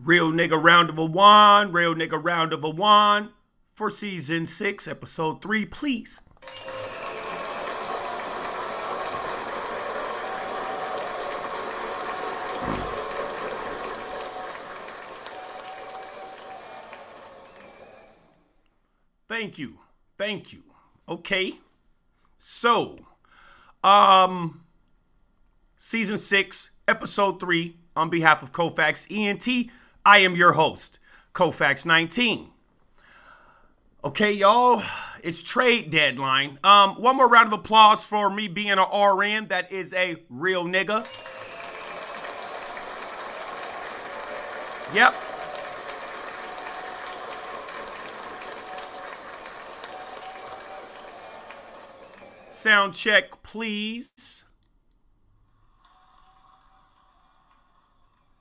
Real nigga round of a one, real nigga round of a one for season 6, episode 3, please. Thank you. Thank you. Okay. So, season 6, episode 3, on behalf of Koufax ENT, I am your host, Koufax19. Okay, y'all, it's trade deadline. One more round of applause for me being an RN that is a real nigga. Yep. Sound check, please.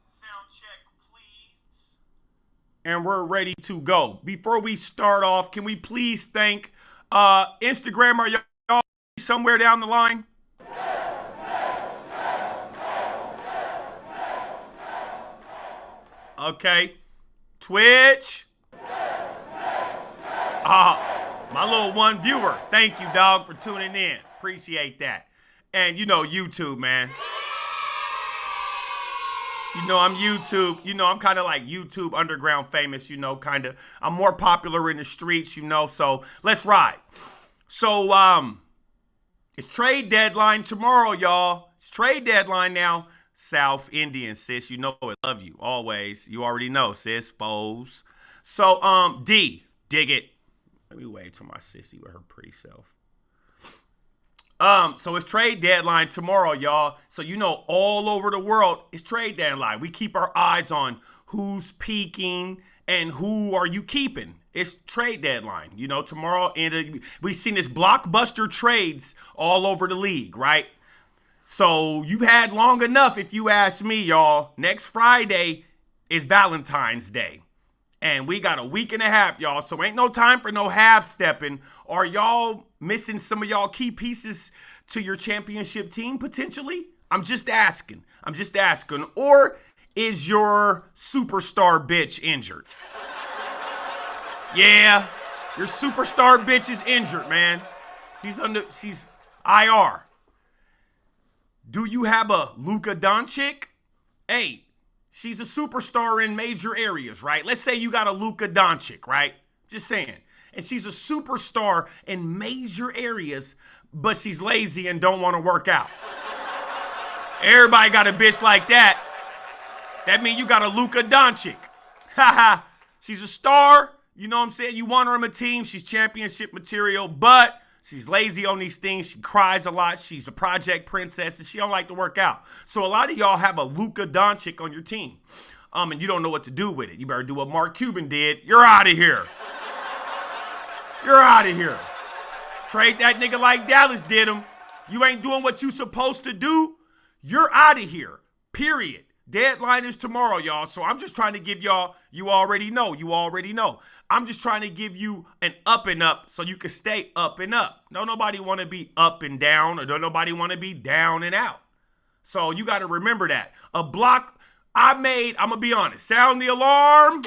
Sound check, please. And we're ready to go. Before we start off, can we please thank Instagram? Are y'all somewhere down the line? Okay. Twitch. My little one viewer. Thank you, dog, for tuning in. Appreciate that. And you know, YouTube, man. You know, I'm YouTube. You know, I'm kind of like YouTube underground famous, you know, kind of. I'm more popular in the streets, you know, so let's ride. So, it's trade deadline tomorrow, y'all. It's trade deadline now. South Indian, sis. You know I love you always. You already know, sis. Foes. So, D, dig it. Let me wave to my sissy with her pretty self. So it's trade deadline tomorrow, y'all. So you know, all over the world, it's trade deadline. We keep our eyes on who's peaking and who are you keeping. It's trade deadline. You know, tomorrow, and we've seen this blockbuster trades all over the league, right? So you've had long enough, if you ask me, y'all. Next Friday is Valentine's Day. And we got a week and a half, y'all. So ain't no time for no half-stepping. Are y'all missing some of y'all key pieces to your championship team, potentially? I'm just asking. Or is your superstar bitch injured? Yeah, your superstar bitch is injured, man. She's IR. Do you have a Luka Doncic? Hey. She's a superstar in major areas, right? Let's say you got a Luka Doncic, right? Just saying. And she's a superstar in major areas, but she's lazy and don't want to work out. Everybody got a bitch like that. That means you got a Luka Doncic. Haha. She's a star. You know what I'm saying? You want her on a team. She's championship material, but she's lazy on these things. She cries a lot. She's a project princess, and she don't like to work out. So a lot of y'all have a Luka Doncic on your team, and you don't know what to do with it. You better do what Mark Cuban did. You're out of here. You're out of here. Trade that nigga like Dallas did him. You ain't doing what you supposed to do. You're out of here. Period. Deadline is tomorrow, y'all. So I'm just trying to give y'all, you already know. I'm just trying to give you an up and up so you can stay up and up. Don't nobody want to be up and down, or don't nobody want to be down and out. So you got to remember that. A block I'm going to be honest, sound the alarm.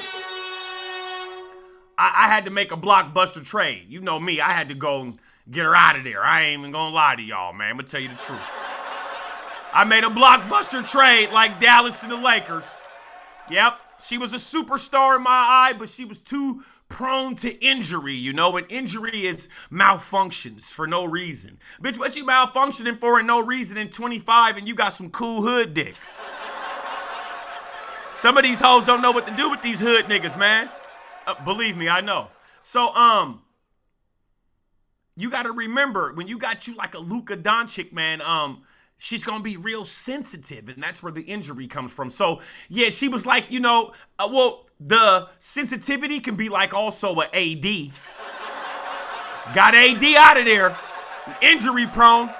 I had to make a blockbuster trade. You know me, I had to go and get her out of there. I ain't even going to lie to y'all, man. I'm going to tell you the truth. I made a blockbuster trade like Dallas and the Lakers. Yep. She was a superstar in my eye, but she was too prone to injury, you know, and injury is malfunctions for no reason. Bitch, what you malfunctioning for no reason in 25 and you got some cool hood dick? Some of these hoes don't know what to do with these hood niggas, man. Believe me, I know. So, you got to remember, when you got you like a Luka Doncic, man, she's going to be real sensitive, and that's where the injury comes from. So, yeah, she was like, you know, the sensitivity can be like also a AD. Got AD out of there. Injury prone.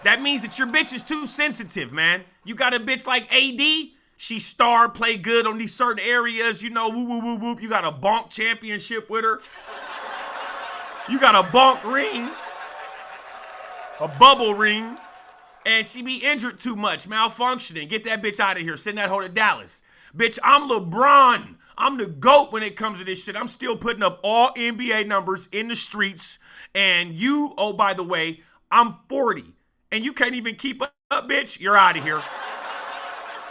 That means that your bitch is too sensitive, man. You got a bitch like AD. She star, play good on these certain areas, you know, woo, woo, woo, woo. You got a bonk championship with her. You got a bonk ring. A bubble ring. And she be injured too much, malfunctioning. Get that bitch out of here. Send that hoe to Dallas. Bitch, I'm LeBron. I'm the GOAT when it comes to this shit. I'm still putting up all NBA numbers in the streets. And you, oh, by the way, I'm 40. And you can't even keep up, bitch. You're out of here.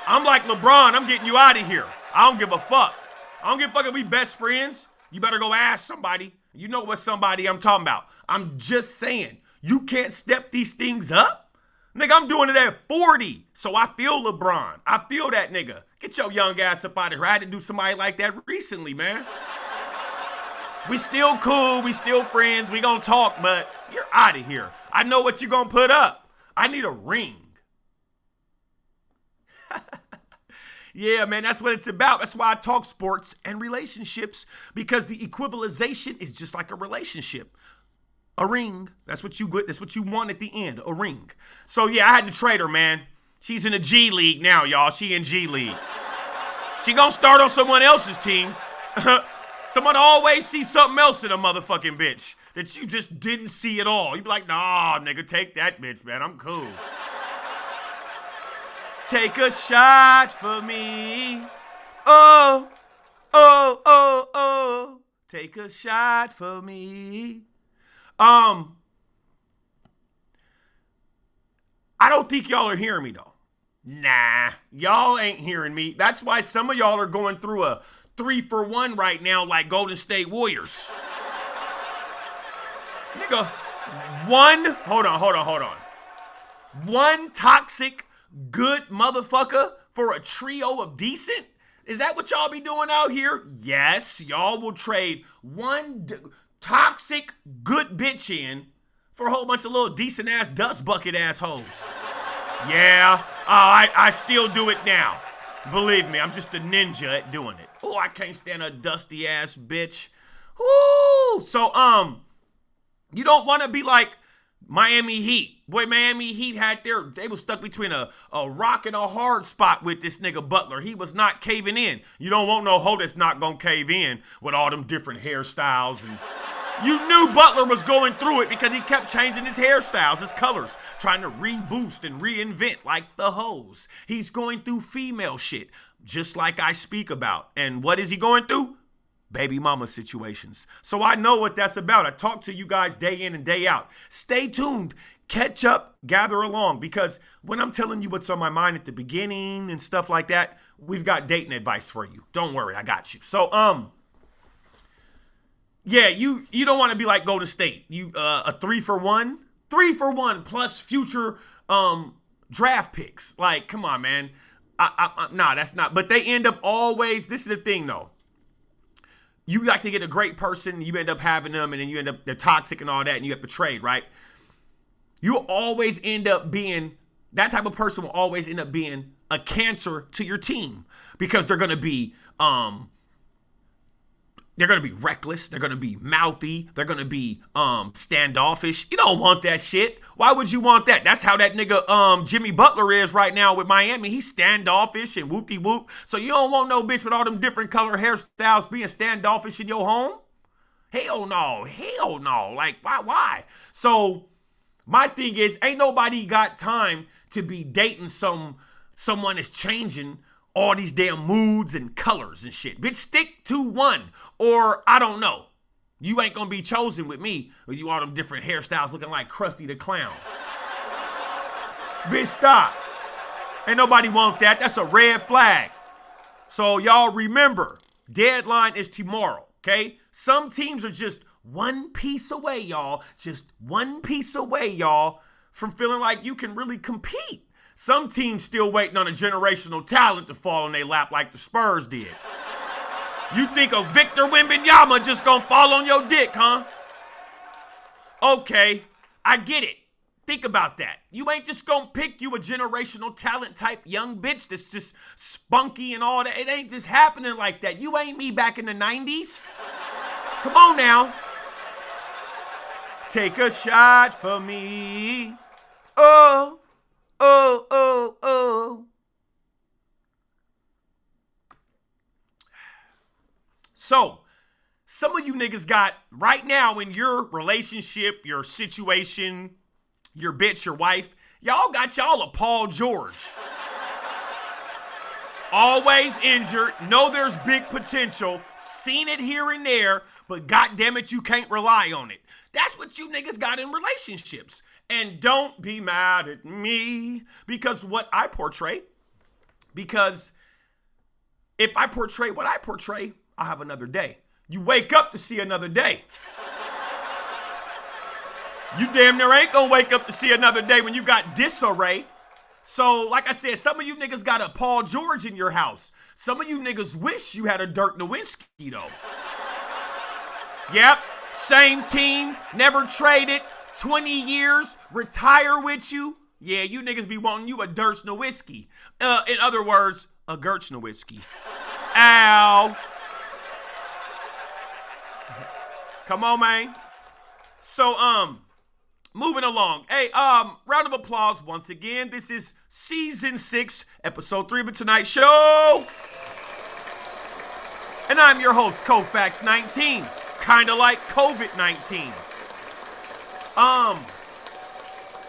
I'm like LeBron. I'm getting you out of here. I don't give a fuck. I don't give a fuck if we best friends. You better go ask somebody. You know what somebody I'm talking about. I'm just saying, you can't step these things up? Nigga, I'm doing it at 40. So I feel LeBron. I feel that nigga. Get your young ass up out of here. I had to do somebody like that recently, man. We still cool. We still friends. We gonna talk, but you're out of here. I know what you gonna put up. I need a ring. Yeah, man, that's what it's about. That's why I talk sports and relationships, because the equivalization is just like a relationship. A ring. That's what you want at the end. A ring. So yeah, I had to trade her, man. She's in the G League now, y'all. She in G League. She gonna start on someone else's team. Someone always sees something else in a motherfucking bitch that you just didn't see at all. You be like, nah, nigga, take that bitch, man. I'm cool. Take a shot for me. Oh, oh, oh, oh. Take a shot for me. I don't think y'all are hearing me though. Nah, y'all ain't hearing me. That's why some of y'all are going through a 3-for-1 right now like Golden State Warriors. Nigga, hold on. One toxic good motherfucker for a trio of decent? Is that what y'all be doing out here? Yes, y'all will trade one toxic good bitch in for a whole bunch of little decent ass dust bucket assholes. Yeah, I still do it now. Believe me, I'm just a ninja at doing it. Oh, I can't stand a dusty ass bitch. Woo! So, you don't want to be like Miami Heat. Boy, Miami Heat they was stuck between a rock and a hard spot with this nigga Butler. He was not caving in. You don't want no hoe that's not gonna cave in with all them different hairstyles. And you knew Butler was going through it because he kept changing his hairstyles, his colors, trying to reboost and reinvent like the hoes. He's going through female shit, just like I speak about. And what is he going through? Baby mama situations. So I know what that's about. I talk to you guys day in and day out. Stay tuned. Catch up, gather along, because when I'm telling you what's on my mind at the beginning and stuff like that, we've got dating advice for you. Don't worry, I got you. So, yeah, you don't want to be like Golden State. You a 3-for-1 plus future draft picks. Like, come on, man. Nah, that's not. But they end up always. This is the thing, though. You like to get a great person, you end up having them, and then you end up they're toxic and all that, and you have to trade, right? You always end up being that type of person will always end up being a cancer to your team because they're gonna be reckless, they're gonna be mouthy, they're gonna be standoffish. You don't want that shit. Why would you want that? That's how that nigga Jimmy Butler is right now with Miami. He's standoffish and whoop-de-whoop. So you don't want no bitch with all them different color hairstyles being standoffish in your home? Hell no. Like, why? So my thing is, ain't nobody got time to be dating someone that's changing all these damn moods and colors and shit. Bitch, stick to one. Or, I don't know. You ain't gonna be chosen with me with you all them different hairstyles looking like Krusty the Clown. Bitch, stop. Ain't nobody want that. That's a red flag. So, y'all remember, deadline is tomorrow, okay? Some teams are just one piece away, y'all. Just one piece away, y'all, from feeling like you can really compete. Some teams still waiting on a generational talent to fall in their lap like the Spurs did. You think a Victor Wembanyama just gonna fall on your dick, huh? Okay, I get it. Think about that. You ain't just gonna pick you a generational talent type young bitch that's just spunky and all that. It ain't just happening like that. You ain't me back in the 90s. Come on now. Take a shot for me. Oh. So, some of you niggas got right now in your relationship, your situation, your bitch, your wife, y'all got y'all a Paul George. Always injured. Know there's big potential. Seen it here and there, but goddamn it, you can't rely on it. That's what you niggas got in relationships. And don't be mad at me because what I portray, because if I portray what I portray, I'll have another day. You wake up to see another day. You damn near ain't gonna wake up to see another day when you got disarray. So, like I said, some of you niggas got a Paul George in your house. Some of you niggas wish you had a Dirk Nowitzki, though. Yep, same team, never traded, 20 years, retire with you. Yeah, you niggas be wanting you a Dirk Nowitzki. In other words, a Gertz Nowitzki. Ow. Come on, man. So, moving along. Hey, round of applause once again. This is season 6, episode 3 of the Tonight Show. And I'm your host, Koufax19. Kinda like COVID-19.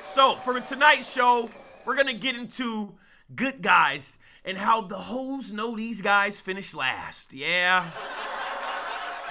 So for the Tonight Show, we're gonna get into good guys and how the hoes know these guys finish last. Yeah.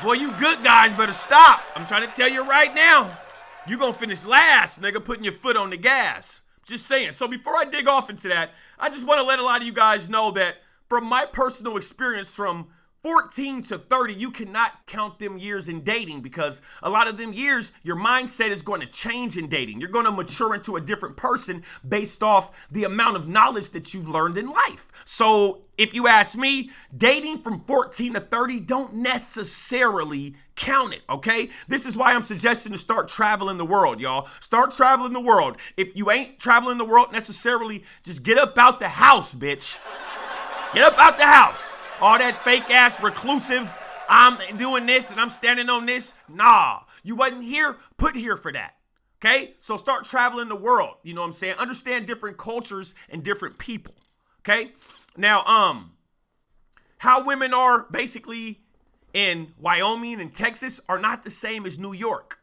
Boy, you good guys better stop. I'm trying to tell you right now. You gonna finish last, nigga, putting your foot on the gas. Just saying. So before I dig off into that, I just want to let a lot of you guys know that from my personal experience from 14 to 30, you cannot count them years in dating because a lot of them years, your mindset is going to change in dating. You're going to mature into a different person based off the amount of knowledge that you've learned in life. So if you ask me, dating from 14 to 30 don't necessarily count it, okay? This is why I'm suggesting to start traveling the world, y'all. Start traveling the world. If you ain't traveling the world necessarily, just get up out the house, bitch. Get up out the house. All that fake ass reclusive, I'm doing this and I'm standing on this. Nah, you wasn't put here for that. Okay? So start traveling the world. You know what I'm saying? Understand different cultures and different people. Okay? Now, how women are basically in Wyoming and Texas are not the same as New York.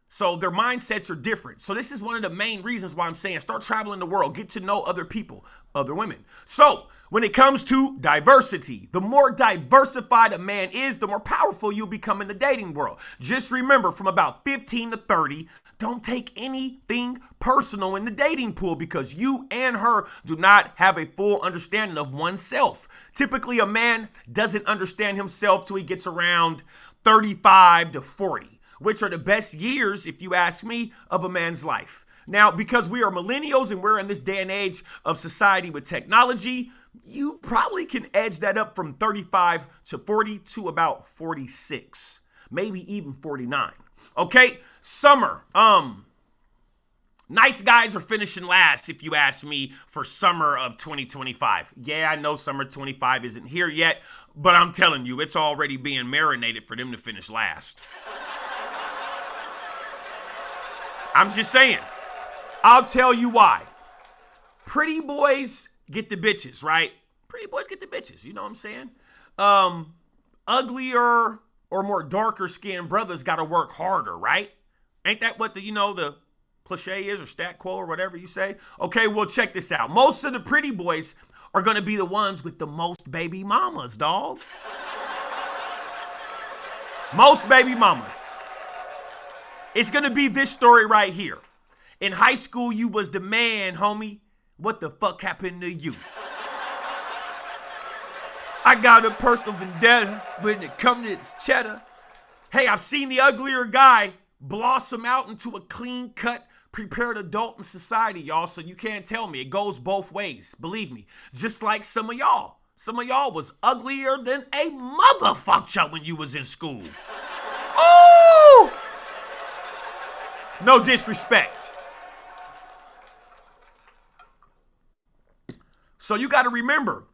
So their mindsets are different. So this is one of the main reasons why I'm saying start traveling the world. Get to know other people, other women. So when it comes to diversity, the more diversified a man is, the more powerful you'll become in the dating world. Just remember, from about 15 to 30, don't take anything personal in the dating pool because you and her do not have a full understanding of oneself. Typically, a man doesn't understand himself till he gets around 35 to 40, which are the best years, if you ask me, of a man's life. Now, because we are millennials and we're in this day and age of society with technology, you probably can edge that up from 35 to 40 to about 46, maybe even 49. Okay, summer. Nice guys are finishing last, if you ask me, for summer of 2025. Yeah, I know summer 25 isn't here yet, but I'm telling you, it's already being marinated for them to finish last. I'm just saying. I'll tell you why. Pretty boys get the bitches, right? Pretty boys get the bitches, you know what I'm saying? Uglier or more darker skinned brothers gotta work harder, right? Ain't that what the cliche is or stat quo or whatever you say? Okay, well, check this out. Most of the pretty boys are gonna be the ones with the most baby mamas, dog. Most baby mamas. It's gonna be this story right here. In high school, you was the man, homie. What the fuck happened to you? I got a personal vendetta when it comes to this cheddar. Hey, I've seen the uglier guy blossom out into a clean-cut, prepared adult in society, y'all, so you can't tell me. It goes both ways, believe me. Just like some of y'all. Some of y'all was uglier than a motherfucker when you was in school. Ooh! No disrespect. So you got to remember,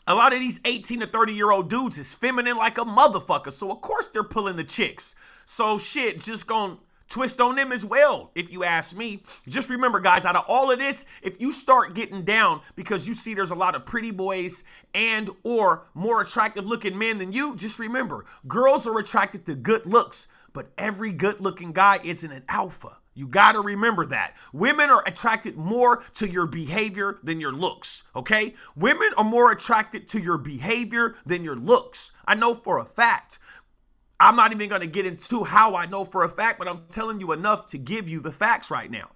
a lot of these 18 to 30-year-old dudes is feminine like a motherfucker. So, of course, they're pulling the chicks. So, shit, just gonna twist on them as well, if you ask me. Just remember, guys, out of all of this, if you start getting down because you see there's a lot of pretty boys and or more attractive-looking men than you, just remember, girls are attracted to good looks, but every good-looking guy isn't an alpha. You got to remember that. Women are attracted more to your behavior than your looks, okay? Women are more attracted to your behavior than your looks. I know for a fact. I'm not even going to get into how I know for a fact, but I'm telling you enough to give you the facts right now.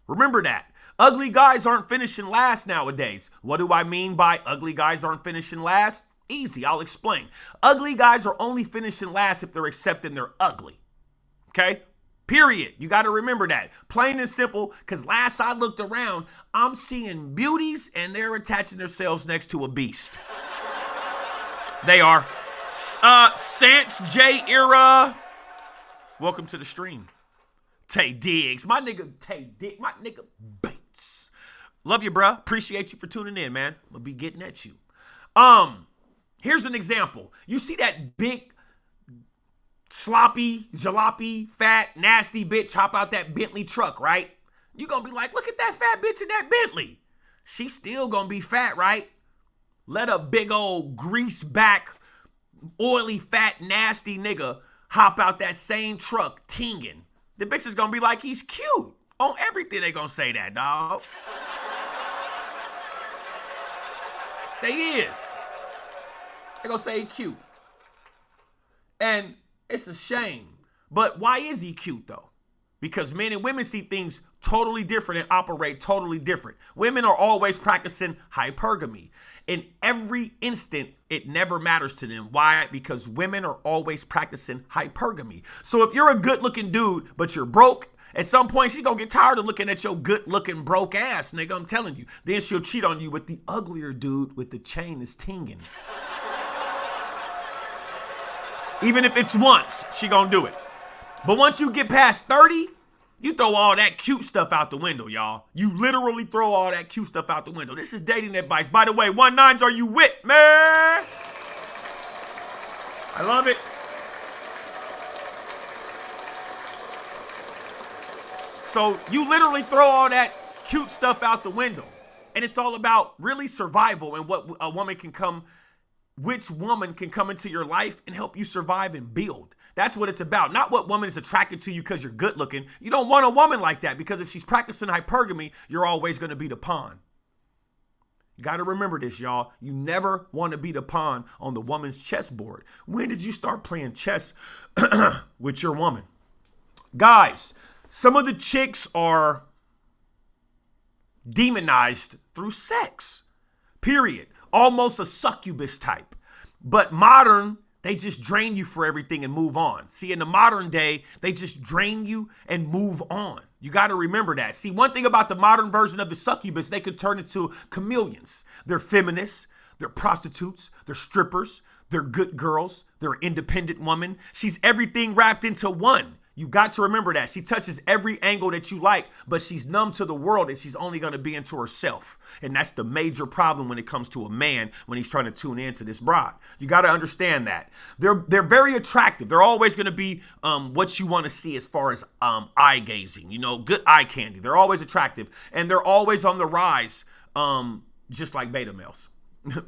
Remember that. Ugly guys aren't finishing last nowadays. What do I mean by ugly guys aren't finishing last? Easy, I'll explain. Ugly guys are only finishing last if they're accepting they're ugly. Okay? Period. You got to remember that. Plain and simple, because last I looked around, I'm seeing beauties and they're attaching themselves next to a beast. They are. Sans J Era. Welcome to the stream. Tay Diggs. My nigga Tay Diggs. My nigga Bates. Love you, bruh. Appreciate you for tuning in, man. I'll be getting at you. Here's an example. You see that big, sloppy, jalopy, fat, nasty bitch hop out that Bentley truck, right? You gonna be like, look at that fat bitch in that Bentley. She still gonna be fat, right? Let a big old grease back, oily, fat, nasty nigga hop out that same truck, tinging. The bitch is gonna be like, he's cute. On everything they gonna say that, dog. They is. They gonna say he cute. And it's a shame. But why is he cute though? Because men and women see things totally different and operate totally different. Women are always practicing hypergamy. In every instant, it never matters to them. Why? Because women are always practicing hypergamy. So if you're a good looking dude, but you're broke, at some point she's gonna get tired of looking at your good looking broke ass, nigga, I'm telling you. Then she'll cheat on you with the uglier dude with the chain is tinging. Even if it's once, she gonna do it. But once you get past 30, you throw all that cute stuff out the window, y'all. You literally throw all that cute stuff out the window. This is dating advice. By the way, 19s, are you with me? I love it. So you literally throw all that cute stuff out the window. And it's all about really survival and what a woman can come, which woman can come into your life and help you survive and build. That's what it's about. Not what woman is attracted to you because you're good looking. You don't want a woman like that because if she's practicing hypergamy, you're always going to be the pawn. You got to remember this, y'all. You never want to be the pawn on the woman's chessboard. When did you start playing chess with your woman? Guys, some of the chicks are demonized through sex. Period. Almost a succubus type. But modern, they just drain you for everything and move on. See, in the modern day, they just drain you and move on. You got to remember that. See, one thing about the modern version of the succubus, they could turn into chameleons. They're feminists, they're prostitutes, they're strippers, they're good girls, they're independent women. She's everything wrapped into one. You got to remember that. She touches every angle that you like, but she's numb to the world and she's only going to be into herself. And that's the major problem when it comes to a man when he's trying to tune into this bride. You got to understand that. They're very attractive. They're always going to be what you want to see as far as eye gazing, you know, good eye candy. They're always attractive and they're always on the rise, just like beta males,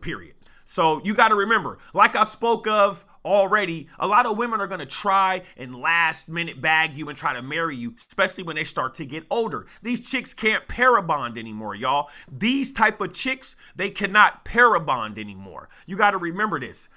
period. So you got to remember, like I spoke of already, a lot of women are going to try and last minute bag you and try to marry you, especially when they start to get older. These chicks can't parabond anymore, y'all. These type of chicks, they cannot parabond anymore. You got to remember this.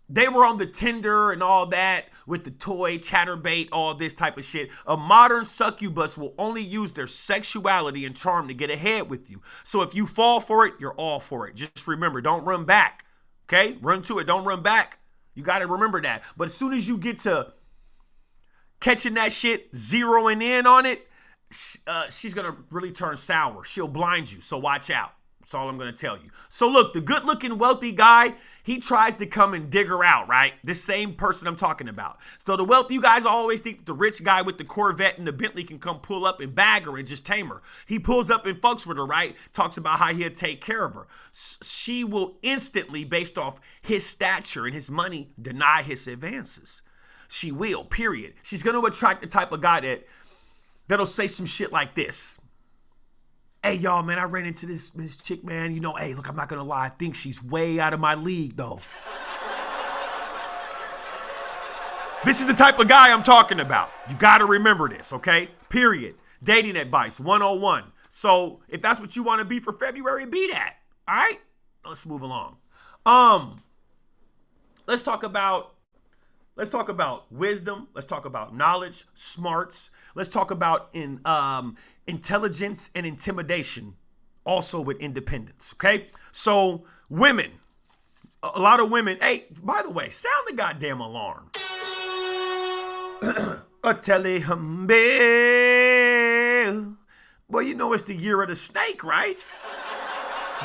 They were on the Tinder and all that with the toy, chatterbait, all this type of shit. A modern succubus will only use their sexuality and charm to get ahead with you. So if you fall for it, you're all for it. Just remember, don't run back. Okay? Run to it. Don't run back. You got to remember that. But as soon as you get to catching that shit, zeroing in on it, she's going to really turn sour. She'll blind you. So watch out. That's all I'm going to tell you. So look, the good looking wealthy guy, he tries to come and dig her out, right? This same person I'm talking about. So the wealthy, you guys always think that the rich guy with the Corvette and the Bentley can come pull up and bag her and just tame her. He pulls up and fucks with her, right? Talks about how he'll take care of her. She will instantly, based off his stature and his money, deny his advances. She will, period. She's going to attract the type of guy that'll say some shit like this. Hey, y'all, man, I ran into this chick, man. You know, hey, look, I'm not going to lie. I think she's way out of my league, though. This is the type of guy I'm talking about. You got to remember this, okay? Period. Dating advice 101. So if that's what you want to be for February, be that. All right? Let's move along. Let's talk about wisdom. Let's talk about knowledge, smarts. Let's talk about intelligence and intimidation, also with independence. Okay, so women, a lot of women. Hey, by the way, sound the goddamn alarm. A telehum bell. Boy, you know it's the year of the snake, right?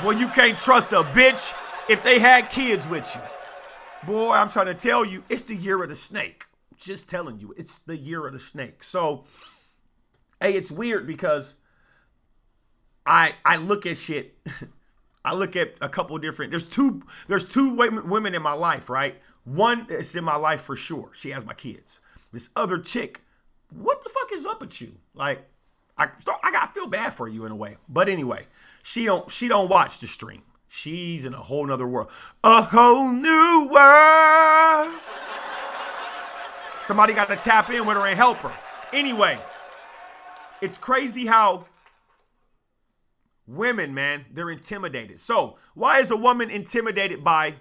Boy, you can't trust a bitch if they had kids with you. Boy, I'm trying to tell you, it's the year of the snake. Just telling you, it's the year of the snake. So, hey, it's weird because I look at shit. I look at a couple of different. There's two women in my life, right? One is in my life for sure. She has my kids. This other chick, what the fuck is up with you? Like, I feel bad for you in a way. But anyway, she don't watch the stream. She's in a whole nother world. A whole new world. Somebody got to tap in with her and help her. Anyway, it's crazy how women, man, they're intimidated. So why is a woman intimidated by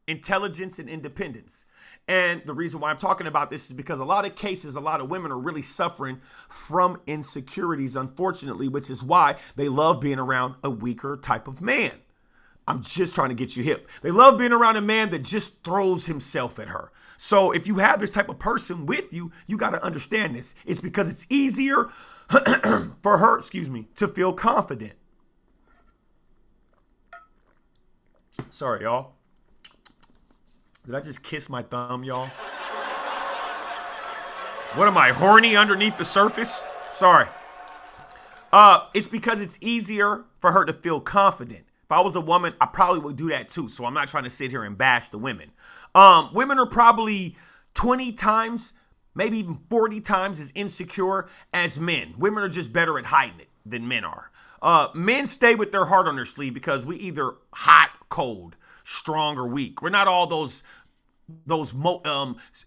intelligence and independence? And the reason why I'm talking about this is because a lot of cases, a lot of women are really suffering from insecurities, unfortunately, which is why they love being around a weaker type of man. I'm just trying to get you hip. They love being around a man that just throws himself at her. So if you have this type of person with you, you got to understand this. It's because it's easier for her, to feel confident. Sorry, y'all. Did I just kiss my thumb, y'all? What am I, horny underneath the surface? Sorry. It's because it's easier for her to feel confident. If I was a woman, I probably would do that too. So I'm not trying to sit here and bash the women. Women are probably 20 times, maybe even 40 times as insecure as men. Women are just better at hiding it than men are. Men stay with their heart on their sleeve because we either hot, cold, strong, or weak. We're not all those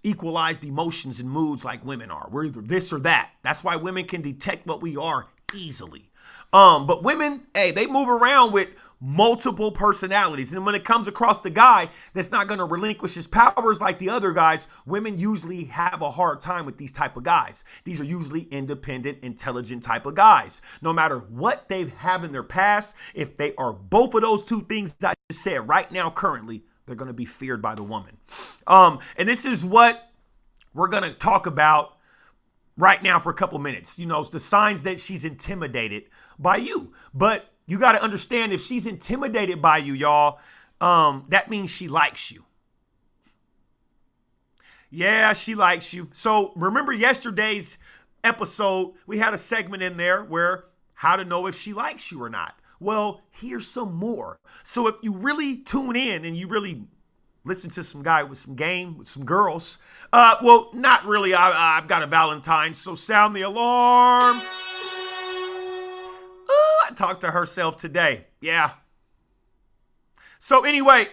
equalized emotions and moods like women are. We're either this or that. That's why women can detect what we are easily. But women, hey, they move around with multiple personalities. And when it comes across the guy that's not going to relinquish his powers like the other guys, women usually have a hard time with these type of guys. These are usually independent, intelligent type of guys. No matter what they have in their past, if they are both of those two things I just said right now, currently, they're going to be feared by the woman. And this is what we're going to talk about right now for a couple minutes. You know, it's the signs that she's intimidated by you. But you got to understand, if she's intimidated by you, y'all, that means she likes you. Yeah, she likes you. So remember yesterday's episode, we had a segment in there where how to know if she likes you or not. Well, here's some more. So if you really tune in and you really listen to some guy with some game, with some girls, well, not really. I've got a Valentine, so sound the alarm. I talked to herself today. Yeah. So anyway,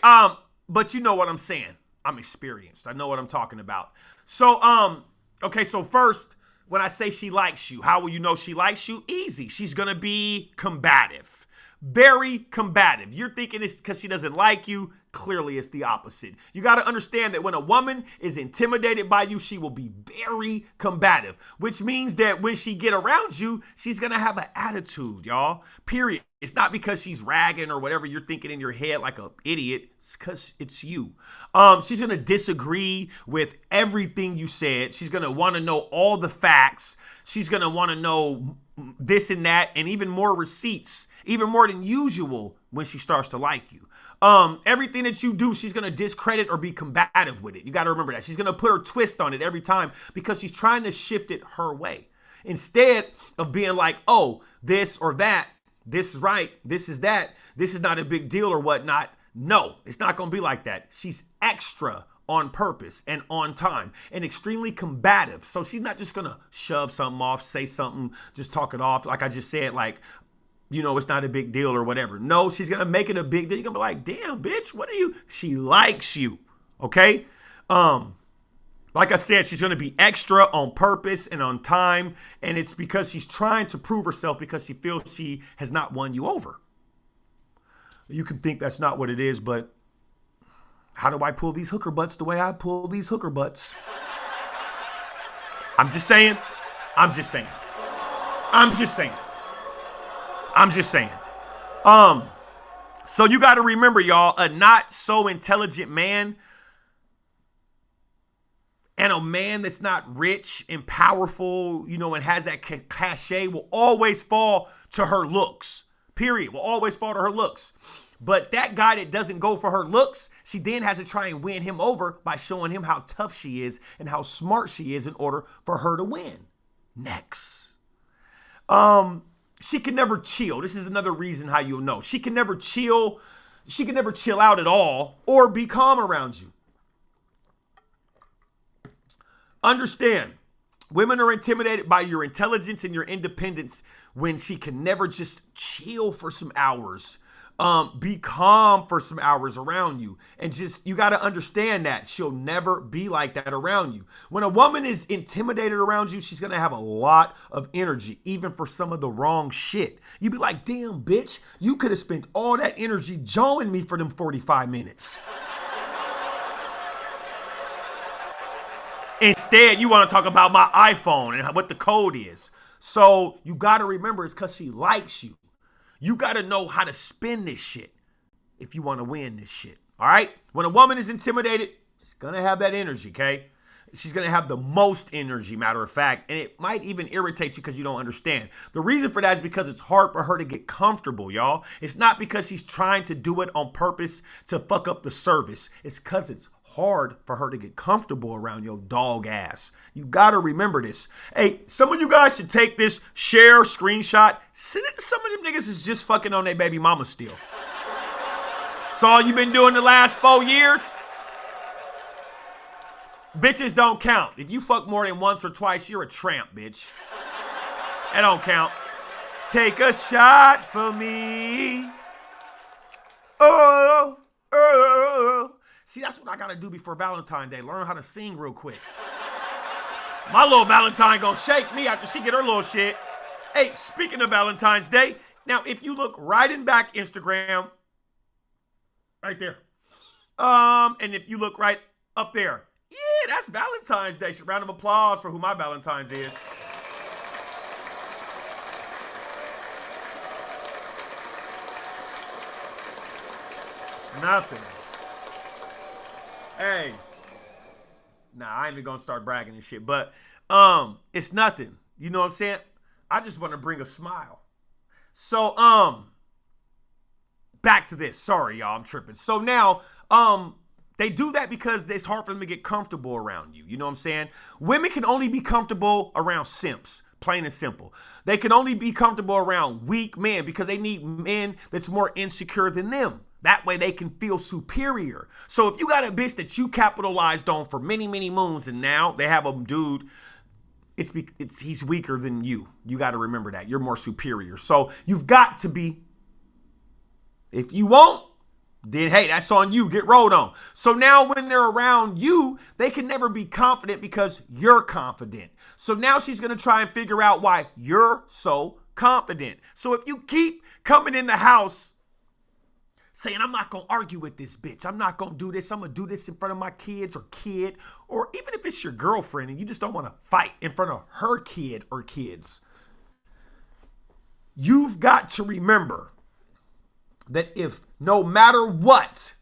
but you know what I'm saying. I'm experienced. I know what I'm talking about. So, okay, so first, when I say she likes you, how will you know she likes you? Easy. She's going to be combative. Very combative. You're thinking it's because she doesn't like you. Clearly, it's the opposite. You got to understand that when a woman is intimidated by you, she will be very combative, which means that when she get around you, she's going to have an attitude, y'all. Period. It's not because she's ragging or whatever you're thinking in your head like an idiot. It's because it's you. She's going to disagree with everything you said. She's going to want to know all the facts. She's going to want to know this and that and even more receipts, even more than usual when she starts to like you. Everything that you do, she's going to discredit or be combative with it. You got to remember that. She's going to put her twist on it every time because she's trying to shift it her way. Instead of being like, oh, this or that, this is right, this is that, this is not a big deal or whatnot. No, it's not going to be like that. She's extra on purpose and on time and extremely combative. So she's not just going to shove something off, say something, just talk it off. Like I just said, like, you know, it's not a big deal or whatever. No, she's going to make it a big deal. You're going to be like, damn, bitch, what are you? She likes you. Okay. Like I said, she's going to be extra on purpose and on time. And it's because she's trying to prove herself because she feels she has not won you over. You can think that's not what it is, but how do I pull these hooker butts the way I pull these hooker butts? I'm just saying. I'm just saying. I'm just saying. I'm just saying. So you got to remember, y'all, a not so intelligent man and a man that's not rich and powerful, you know, and has that cachet will always fall to her looks. Period. Will always fall to her looks. But that guy that doesn't go for her looks, she then has to try and win him over by showing him how tough she is and how smart she is in order for her to win. Next. She can never chill. This is another reason how you'll know. She can never chill. She can never chill out at all or be calm around you. Understand, women are intimidated by your intelligence and your independence when she can never just chill for some hours, be calm for some hours around you. And just, you got to understand that she'll never be like that around you. When a woman is intimidated around you, she's going to have a lot of energy, even for some of the wrong shit. You'd be like, damn, bitch, you could have spent all that energy jawing me for them 45 minutes. Instead, you want to talk about my iPhone and what the code is. So you got to remember it's because she likes you. You got to know how to spin this shit if you want to win this shit. All right? When a woman is intimidated, she's going to have that energy, okay? She's going to have the most energy, matter of fact. And it might even irritate you because you don't understand. The reason for that is because it's hard for her to get comfortable, y'all. It's not because she's trying to do it on purpose to fuck up the service. It's because it's hard for her to get comfortable around your dog ass. You got to remember this. Hey, some of you guys should take this, share, screenshot, send it to some of them niggas that's just fucking on their baby mama still. That's all you've been doing the last 4 years. Bitches don't count. If you fuck more than once or twice, you're a tramp, bitch. That don't count. Take a shot for me. Oh, oh. See, that's what I gotta do before Valentine's Day. Learn how to sing real quick. My little Valentine gonna shake me after she get her little shit. Hey, speaking of Valentine's Day, now if you look right in back Instagram, right there. And if you look right up there, yeah, that's Valentine's Day. Round of applause for who my Valentine's is. Nothing. Hey, nah, I ain't even gonna start bragging and shit, but it's nothing. You know what I'm saying? I just want to bring a smile. So back to this. Sorry, y'all, I'm tripping. So now they do that because it's hard for them to get comfortable around you. You know what I'm saying? Women can only be comfortable around simps. Plain and simple. They can only be comfortable around weak men because they need men that's more insecure than them. That way they can feel superior. So if you got a bitch that you capitalized on for many, many moons and now they have a dude, he's weaker than you. You got to remember that. You're more superior. So you've got to be, if you won't, then hey, that's on you. Get rolled on. So now when they're around you, they can never be confident because you're confident. So now she's going to try and figure out why you're so confident. So if you keep coming in the house saying, I'm not going to argue with this bitch. I'm not going to do this. I'm going to do this in front of my kids or kid. Or even if it's your girlfriend and you just don't want to fight in front of her kid or kids. You've got to remember that if no matter what,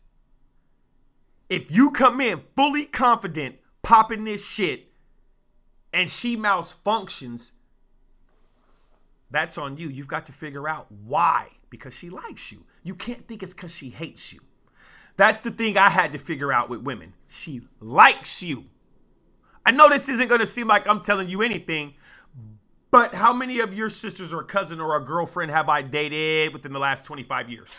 if you come in fully confident, popping this shit, and she malfunctions, that's on you. You've got to figure out why. Because she likes you. You can't think it's because she hates you. That's the thing I had to figure out with women. She likes you. I know this isn't going to seem like I'm telling you anything, but how many of your sisters or cousin or a girlfriend have I dated within the last 25 years?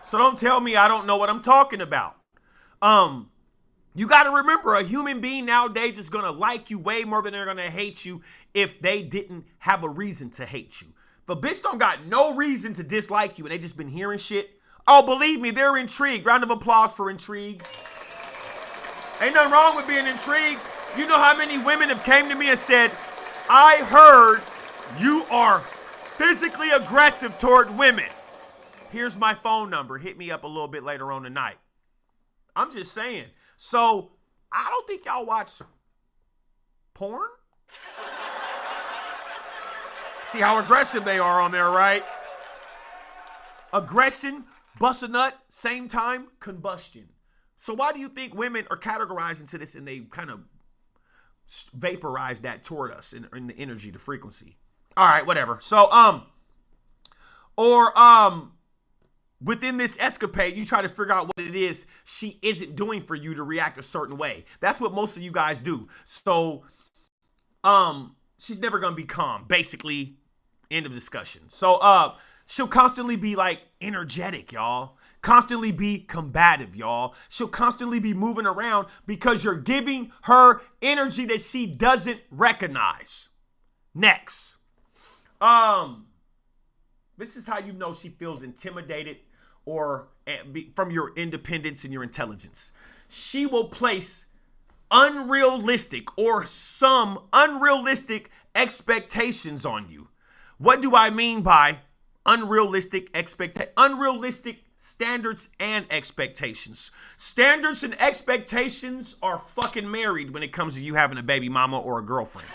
So don't tell me I don't know what I'm talking about. You got to remember, a human being nowadays is going to like you way more than they're going to hate you if they didn't have a reason to hate you. If a bitch don't got no reason to dislike you and they just been hearing shit, Oh, believe me, they're intrigued. Round of applause for intrigue. Ain't nothing wrong with being intrigued. You know how many women have came to me and said, I heard you are physically aggressive toward women. Here's my phone number. Hit me up a little bit later on tonight. I'm just saying. So, I don't think y'all watch porn. See how aggressive they are on there, right? Aggression, bust a nut, same time, combustion. So why do you think women are categorized into this and they kind of vaporize that toward us in the energy, the frequency? All right, whatever. So, within this escapade, you try to figure out what it is she isn't doing for you to react a certain way. That's what most of you guys do. So, she's never going to be calm, basically. End of discussion. So, she'll constantly be like energetic, y'all. Constantly be combative, y'all. She'll constantly be moving around because you're giving her energy that she doesn't recognize. Next. This is how you know she feels intimidated or from your independence and your intelligence. She will place unrealistic or some unrealistic expectations on you. What do I mean by unrealistic standards and expectations? Standards and expectations are fucking married when it comes to you having a baby mama or a girlfriend.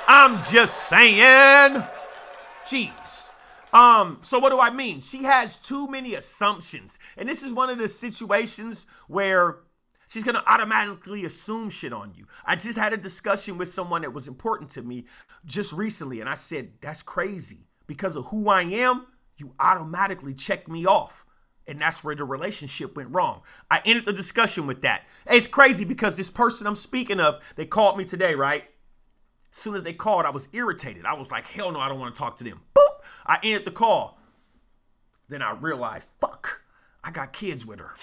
I'm just saying. Jeez. So what do I mean? She has too many assumptions. And this is one of the situations where she's going to automatically assume shit on you. I just had a discussion with someone that was important to me just recently. And I said, that's crazy. Because of who I am, you automatically check me off. And that's where the relationship went wrong. I ended the discussion with that. Hey, it's crazy because this person I'm speaking of, they called me today, right? As soon as they called, I was irritated. I was like, hell no, I don't want to talk to them. Boop! I ended the call. Then I realized, fuck, I got kids with her.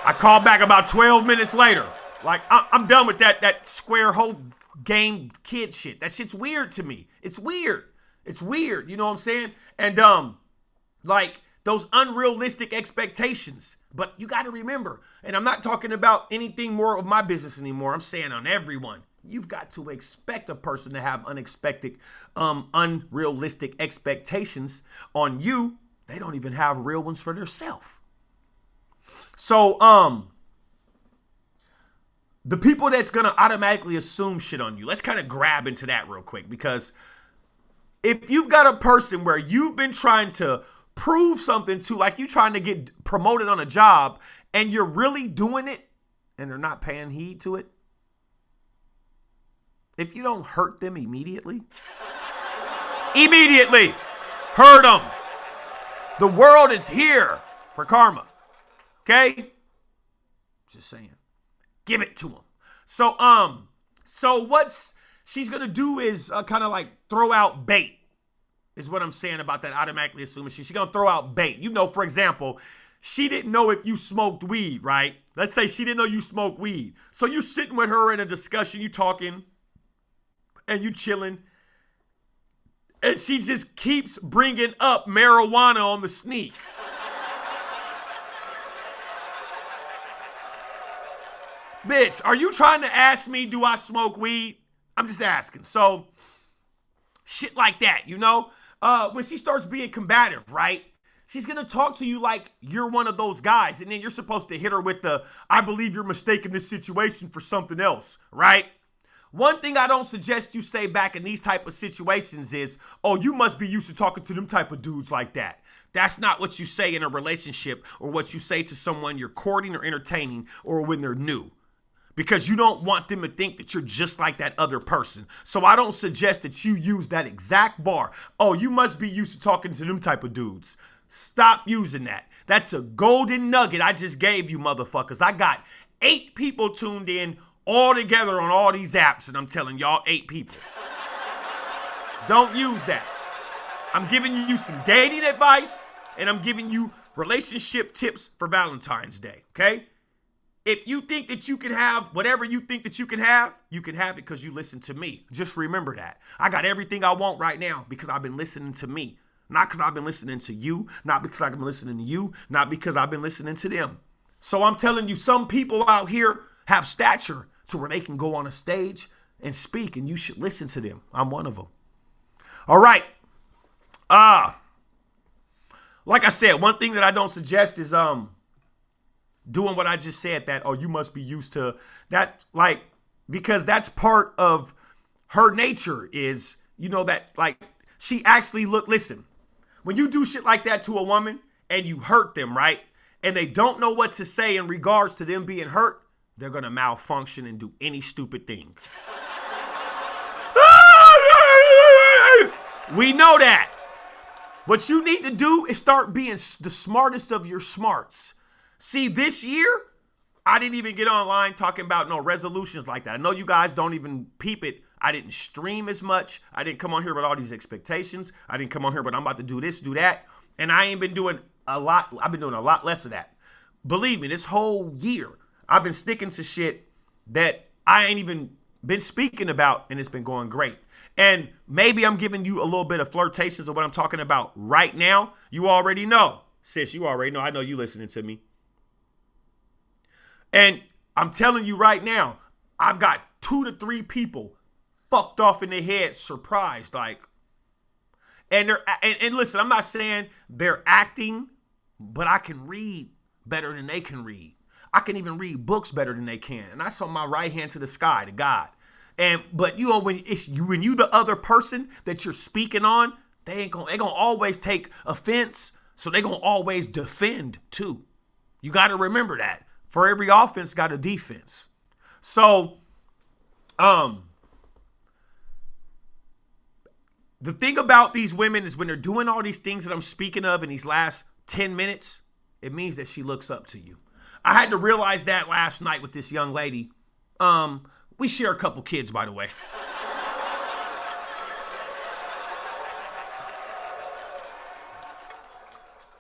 I called back about 12 minutes later. Like, I'm done with that square whole game kid shit. That shit's weird to me. It's weird. It's weird. You know what I'm saying? And, like, those unrealistic expectations. But you got to remember, and I'm not talking about anything more of my business anymore. I'm saying on everyone. You've got to expect a person to have unrealistic expectations on you. They don't even have real ones for themselves. So, the people that's going to automatically assume shit on you, let's kind of grab into that real quick. Because if you've got a person where you've been trying to prove something to, like you trying to get promoted on a job, and you're really doing it, and they're not paying heed to it, if you don't hurt them immediately, hurt them. The world is here for karma. Okay? Just saying. Give it to them. So what's she's going to do is kind of like throw out bait is what I'm saying about that automatically assuming she's going to throw out bait. You know, for example, she didn't know if you smoked weed, right? Let's say she didn't know you smoke weed. So you sitting with her in a discussion, you talking and you chilling. And she just keeps bringing up marijuana on the sneak. Bitch, are you trying to ask me, do I smoke weed? I'm just asking. So, shit like that, you know? When she starts being combative, right? She's going to talk to you like you're one of those guys. And then you're supposed to hit her with the, I believe you're mistaking this situation for something else, right? One thing I don't suggest you say back in these type of situations is, oh, you must be used to talking to them type of dudes like that. That's not what you say in a relationship or what you say to someone you're courting or entertaining or when they're new. Because you don't want them to think that you're just like that other person. So I don't suggest that you use that exact bar. Oh, you must be used to talking to them type of dudes. Stop using that. That's a golden nugget I just gave you, motherfuckers. I got 8 people tuned in all together on all these apps, and I'm telling y'all 8 people. Don't use that. I'm giving you some dating advice, and I'm giving you relationship tips for Valentine's Day, okay? If you think that you can have whatever you think that you can have it because you listen to me. Just remember that. I got everything I want right now because I've been listening to me. Not because I've been listening to you, not because I've been listening to you, not because I've been listening to them. So I'm telling you, some people out here have stature to where they can go on a stage and speak, and you should listen to them. I'm one of them. All right. Like I said, one thing that I don't suggest is doing what I just said, that, oh, you must be used to that, like, because that's part of her nature is, you know, that, like, she actually listen, when you do shit like that to a woman and you hurt them, right? And they don't know what to say in regards to them being hurt, they're going to malfunction and do any stupid thing. We know that. What you need to do is start being the smartest of your smarts. See, this year, I didn't even get online talking about no resolutions like that. I know you guys don't even peep it. I didn't stream as much. I didn't come on here with all these expectations. I didn't come on here, but I'm about to do this, do that. And I ain't been doing a lot. I've been doing a lot less of that. Believe me, this whole year, I've been sticking to shit that I ain't even been speaking about, and it's been going great. And maybe I'm giving you a little bit of flirtations of what I'm talking about right now. You already know. Sis, you already know. I know you listening to me. And I'm telling you right now, I've got 2 to 3 people fucked off in their head, surprised, like, and they're, and listen, I'm not saying they're acting, but I can read better than they can read. I can even read books better than they can. And that's on my right hand to the sky, to God. But you know, when you the other person that you're speaking on, they gonna always take offense. So they gonna always defend too. You got to remember that. For every offense, got a defense. So, the thing about these women is when they're doing all these things that I'm speaking of in these last 10 minutes, it means that she looks up to you. I had to realize that last night with this young lady. We share a couple kids, by the way.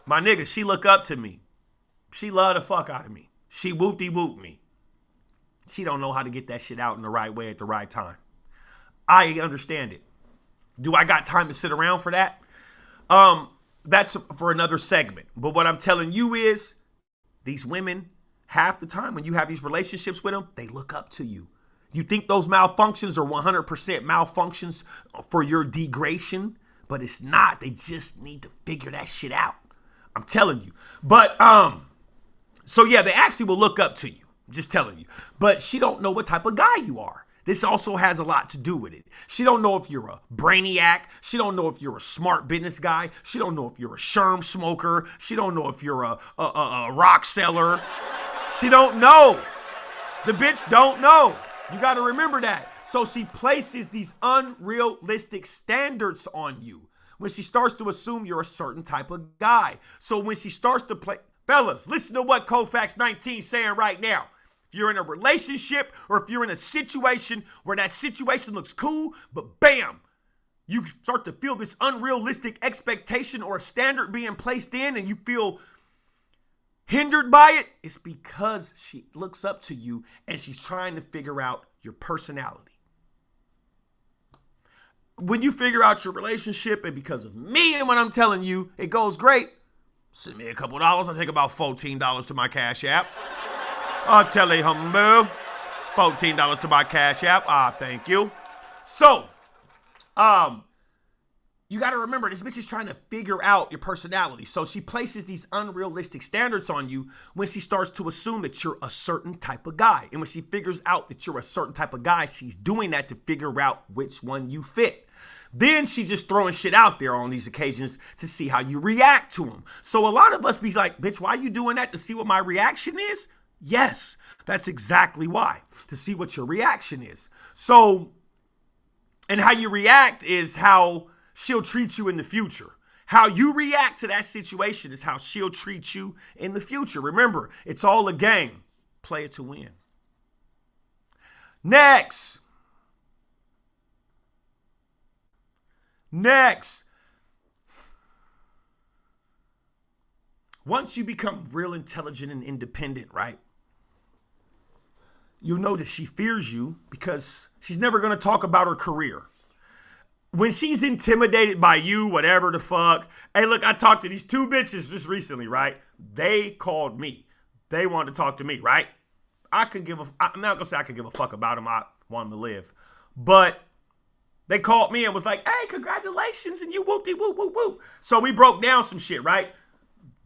My nigga, she look up to me. She love the fuck out of me. She whoop-de-whoop me. She don't know how to get that shit out in the right way at the right time. I understand it. Do I got time to sit around for that? That's for another segment. But what I'm telling you is, these women, half the time when you have these relationships with them, they look up to you. You think those malfunctions are 100% malfunctions for your degradation, but it's not. They just need to figure that shit out. I'm telling you. But, so yeah, they actually will look up to you. I'm just telling you. But she don't know what type of guy you are. This also has a lot to do with it. She don't know if you're a brainiac. She don't know if you're a smart business guy. She don't know if you're a sherm smoker. She don't know if you're a rock seller. She don't know. The bitch don't know. You got to remember that. So she places these unrealistic standards on you when she starts to assume you're a certain type of guy. So when she starts to play, fellas, listen to what Kofax 19 is saying right now. If you're in a relationship or if you're in a situation where that situation looks cool, but bam, you start to feel this unrealistic expectation or a standard being placed in and you feel hindered by it, it's because she looks up to you and she's trying to figure out your personality. When you figure out your relationship and because of me and what I'm telling you, it goes great, send me a couple dollars. I'll take about $14 to my Cash App. I'll tell you, humble. $14 to my Cash App. Thank you. So, you got to remember, this bitch is trying to figure out your personality. So she places these unrealistic standards on you when she starts to assume that you're a certain type of guy. And when she figures out that you're a certain type of guy, she's doing that to figure out which one you fit. Then she's just throwing shit out there on these occasions to see how you react to them. So a lot of us be like, bitch, why are you doing that? To see what my reaction is? Yes, that's exactly why. To see what your reaction is. So, and how you react is how she'll treat you in the future. How you react to that situation is how she'll treat you in the future. Remember, it's all a game. Play it to win. Next. Once you become real intelligent and independent, right? you know that she fears you because she's never going to talk about her career. When she's intimidated by you, whatever the fuck. Hey, look, I talked to these two bitches just recently, right? They called me. They wanted to talk to me, right? I'm not going to say I could give a fuck about them. I want them to live. But they called me and was like, hey, congratulations, and you whoop-de whoop, whoop, whoop. So we broke down some shit, right?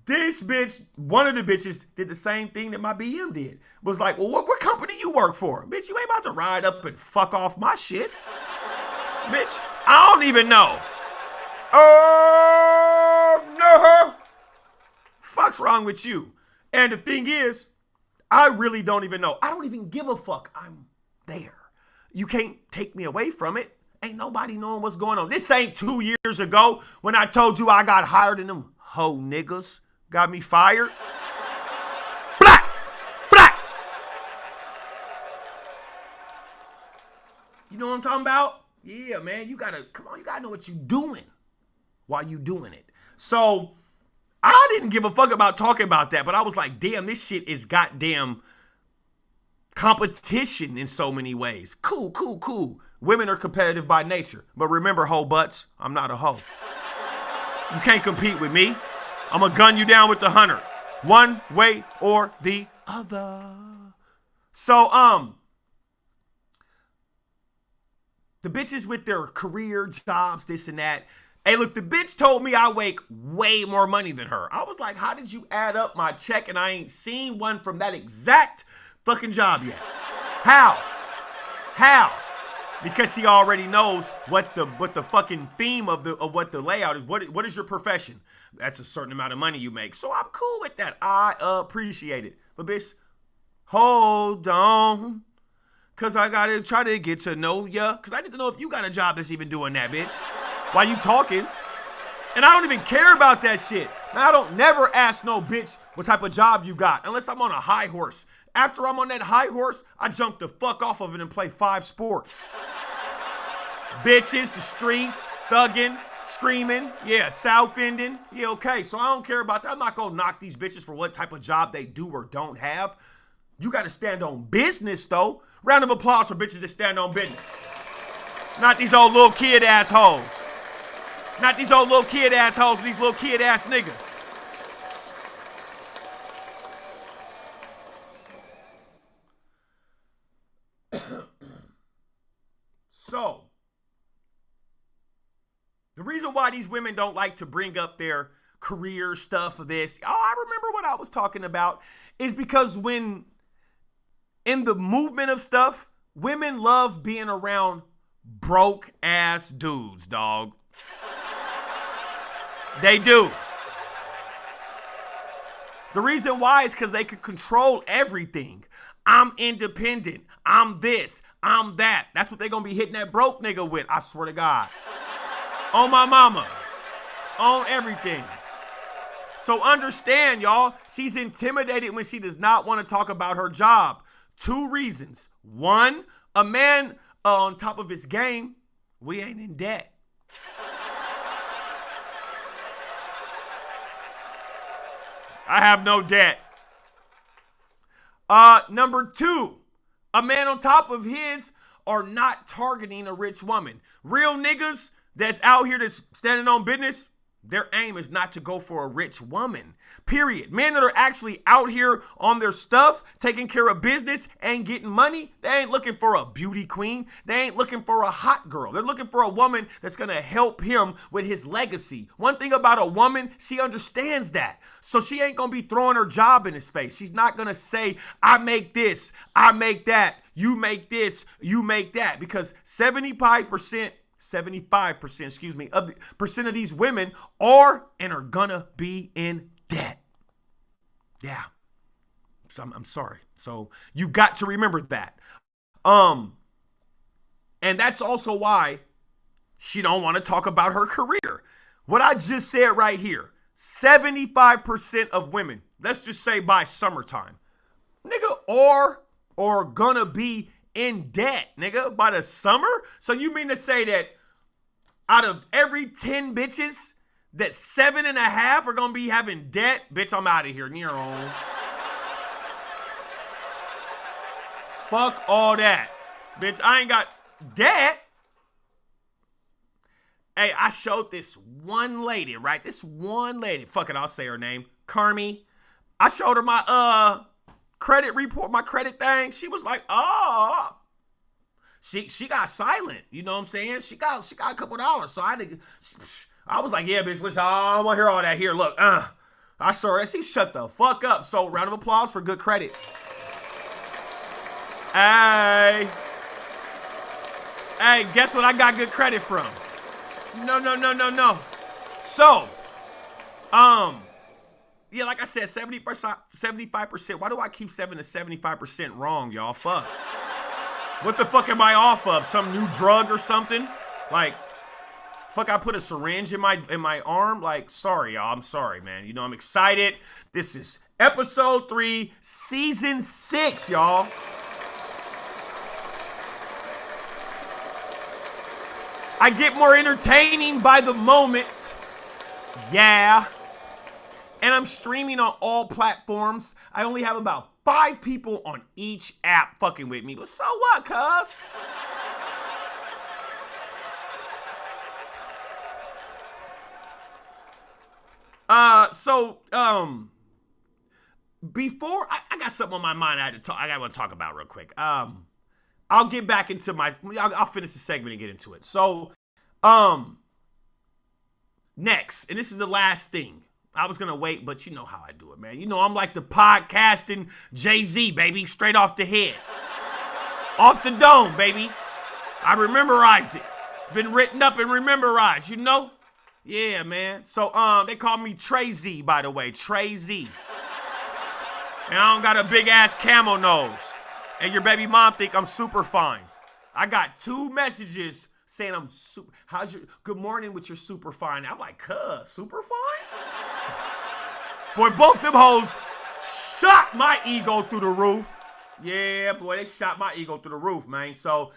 This bitch, one of the bitches, did the same thing that my BM did. Was like, well, what company you work for? Bitch, you ain't about to ride up and fuck off my shit. Bitch, I don't even know. Oh, no. Fuck's wrong with you? And the thing is, I really don't even know. I don't even give a fuck. I'm there. You can't take me away from it. Ain't nobody knowing what's going on. This ain't 2 years ago when I told you I got hired and them hoe niggas got me fired. Black! Black! You know what I'm talking about? Yeah, man, you gotta know what you doing while you doing it. So I didn't give a fuck about talking about that, but I was like, damn, this shit is goddamn competition in so many ways. Cool. Women are competitive by nature. But remember, hoe butts, I'm not a hoe. You can't compete with me. I'm gonna gun you down with the 100. One way or the other. So, the bitches with their career, jobs, this and that. Hey, look, the bitch told me I make way more money than her. I was like, how did you add up my check and I ain't seen one from that exact fucking job yet? How? Because she already knows what the fucking theme of what the layout is. What is your profession? That's a certain amount of money you make. So I'm cool with that. I appreciate it. But bitch, hold on. Cause I gotta try to get to know ya. Cause I need to know if you got a job that's even doing that, bitch. Why you talking? And I don't even care about that shit. And I don't never ask no bitch what type of job you got unless I'm on a high horse. After I'm on that high horse, I jump the fuck off of it and play 5 sports. Bitches, the streets, thugging, streaming, yeah, south ending, yeah, okay. So I don't care about that. I'm not gonna knock these bitches for what type of job they do or don't have. You gotta stand on business though. Round of applause for bitches that stand on business. Not these old little kid assholes. Not these old little kid assholes, these little kid ass niggas. So, the reason why these women don't like to bring up their career stuff of this, I remember what I was talking about, is because when in the movement of stuff, women love being around broke ass dudes, dog. They do. The reason why is because they can control everything. I'm independent. I'm this. I'm that. That's what they're going to be hitting that broke nigga with, I swear to God. On my mama. On everything. So understand, y'all, she's intimidated when she does not want to talk about her job. 2 reasons. 1, a man on top of his game, we ain't in debt. I have no debt. Number 2, a man on top of his are not targeting a rich woman. Real niggas that's out here that's standing on business, their aim is not to go for a rich woman. Period. Men that are actually out here on their stuff, taking care of business and getting money, they ain't looking for a beauty queen. They ain't looking for a hot girl. They're looking for a woman that's going to help him with his legacy. One thing about a woman, she understands that. So she ain't going to be throwing her job in his face. She's not going to say, I make this, I make that, you make this, you make that. Because 75%, of these women are and are gonna be in debt. Yeah. So I'm sorry. So you got to remember that. And that's also why she don't want to talk about her career. What I just said right here, 75% of women, let's just say by summertime, nigga, are gonna be in debt, nigga, by the summer? So you mean to say that out of every 10 bitches, that 7.5 are gonna be having debt? Bitch, I'm out of here. Fuck all that. Bitch, I ain't got that. Hey, I showed this one lady, right? This one lady. Fuck it, I'll say her name. Carmi. I showed her my credit report, my credit thing. She was like, oh. She got silent. You know what I'm saying? She got a couple dollars. So I was like, yeah, bitch, listen, I don't want to hear all that. Here, look. I saw her. She shut the fuck up. So round of applause for good credit. Hey, guess what I got good credit from? No. So, yeah, like I said, 75%. Why do I keep 7 to 75% wrong, y'all? Fuck. What the fuck am I off of? Some new drug or something? Like, fuck, I put a syringe in my arm? Like, sorry, y'all. I'm sorry, man. You know, I'm excited. This is episode 3, season 6, y'all. I get more entertaining by the moment. Yeah. And I'm streaming on all platforms. I only have about 5 people on each app fucking with me. But so what, cuz? Before I got something on my mind I want to talk about real quick. I'll get back into I'll finish the segment and get into it. So, next, and this is the last thing. I was going to wait, but you know how I do it, man. You know, I'm like the podcasting Jay-Z, baby, straight off the head. Off the dome, baby. I memorize it. It's been written up and memorized, you know? Yeah, man. So, they call me Trey Z, by the way. Trey Z. And I don't got a big-ass camel nose. And your baby mom think I'm super fine. I got 2 messages saying I'm super. Good morning with your super fine. I'm like, cuz, super fine? Boy, both them hoes shot my ego through the roof. Yeah, boy, they shot my ego through the roof, man. So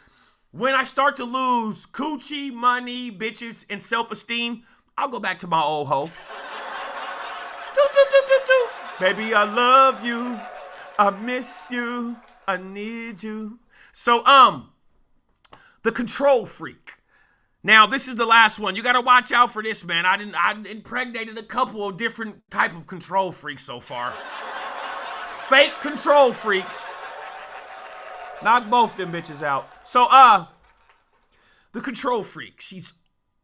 when I start to lose coochie, money, bitches, and self-esteem, I'll go back to my old hoe. Baby, I love you. I miss you. I need you. So, the control freak. Now, this is the last one. You got to watch out for this, man. I impregnated a couple of different type of control freaks so far. Fake control freaks. Knock both them bitches out. So, the control freak. She's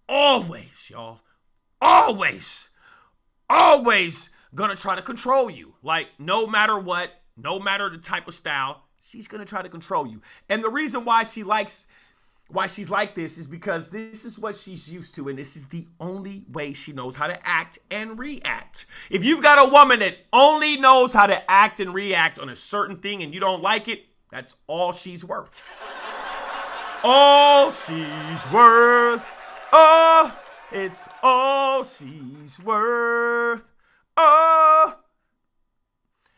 always, y'all, always gonna try to control you. Like, no matter what, no matter the type of style, she's gonna try to control you. And the reason why she's like this is because this is what she's used to, and this is the only way she knows how to act and react. If you've got a woman that only knows how to act and react on a certain thing and you don't like it, that's all she's worth. All she's worth. Oh, it's all she's worth. Oh.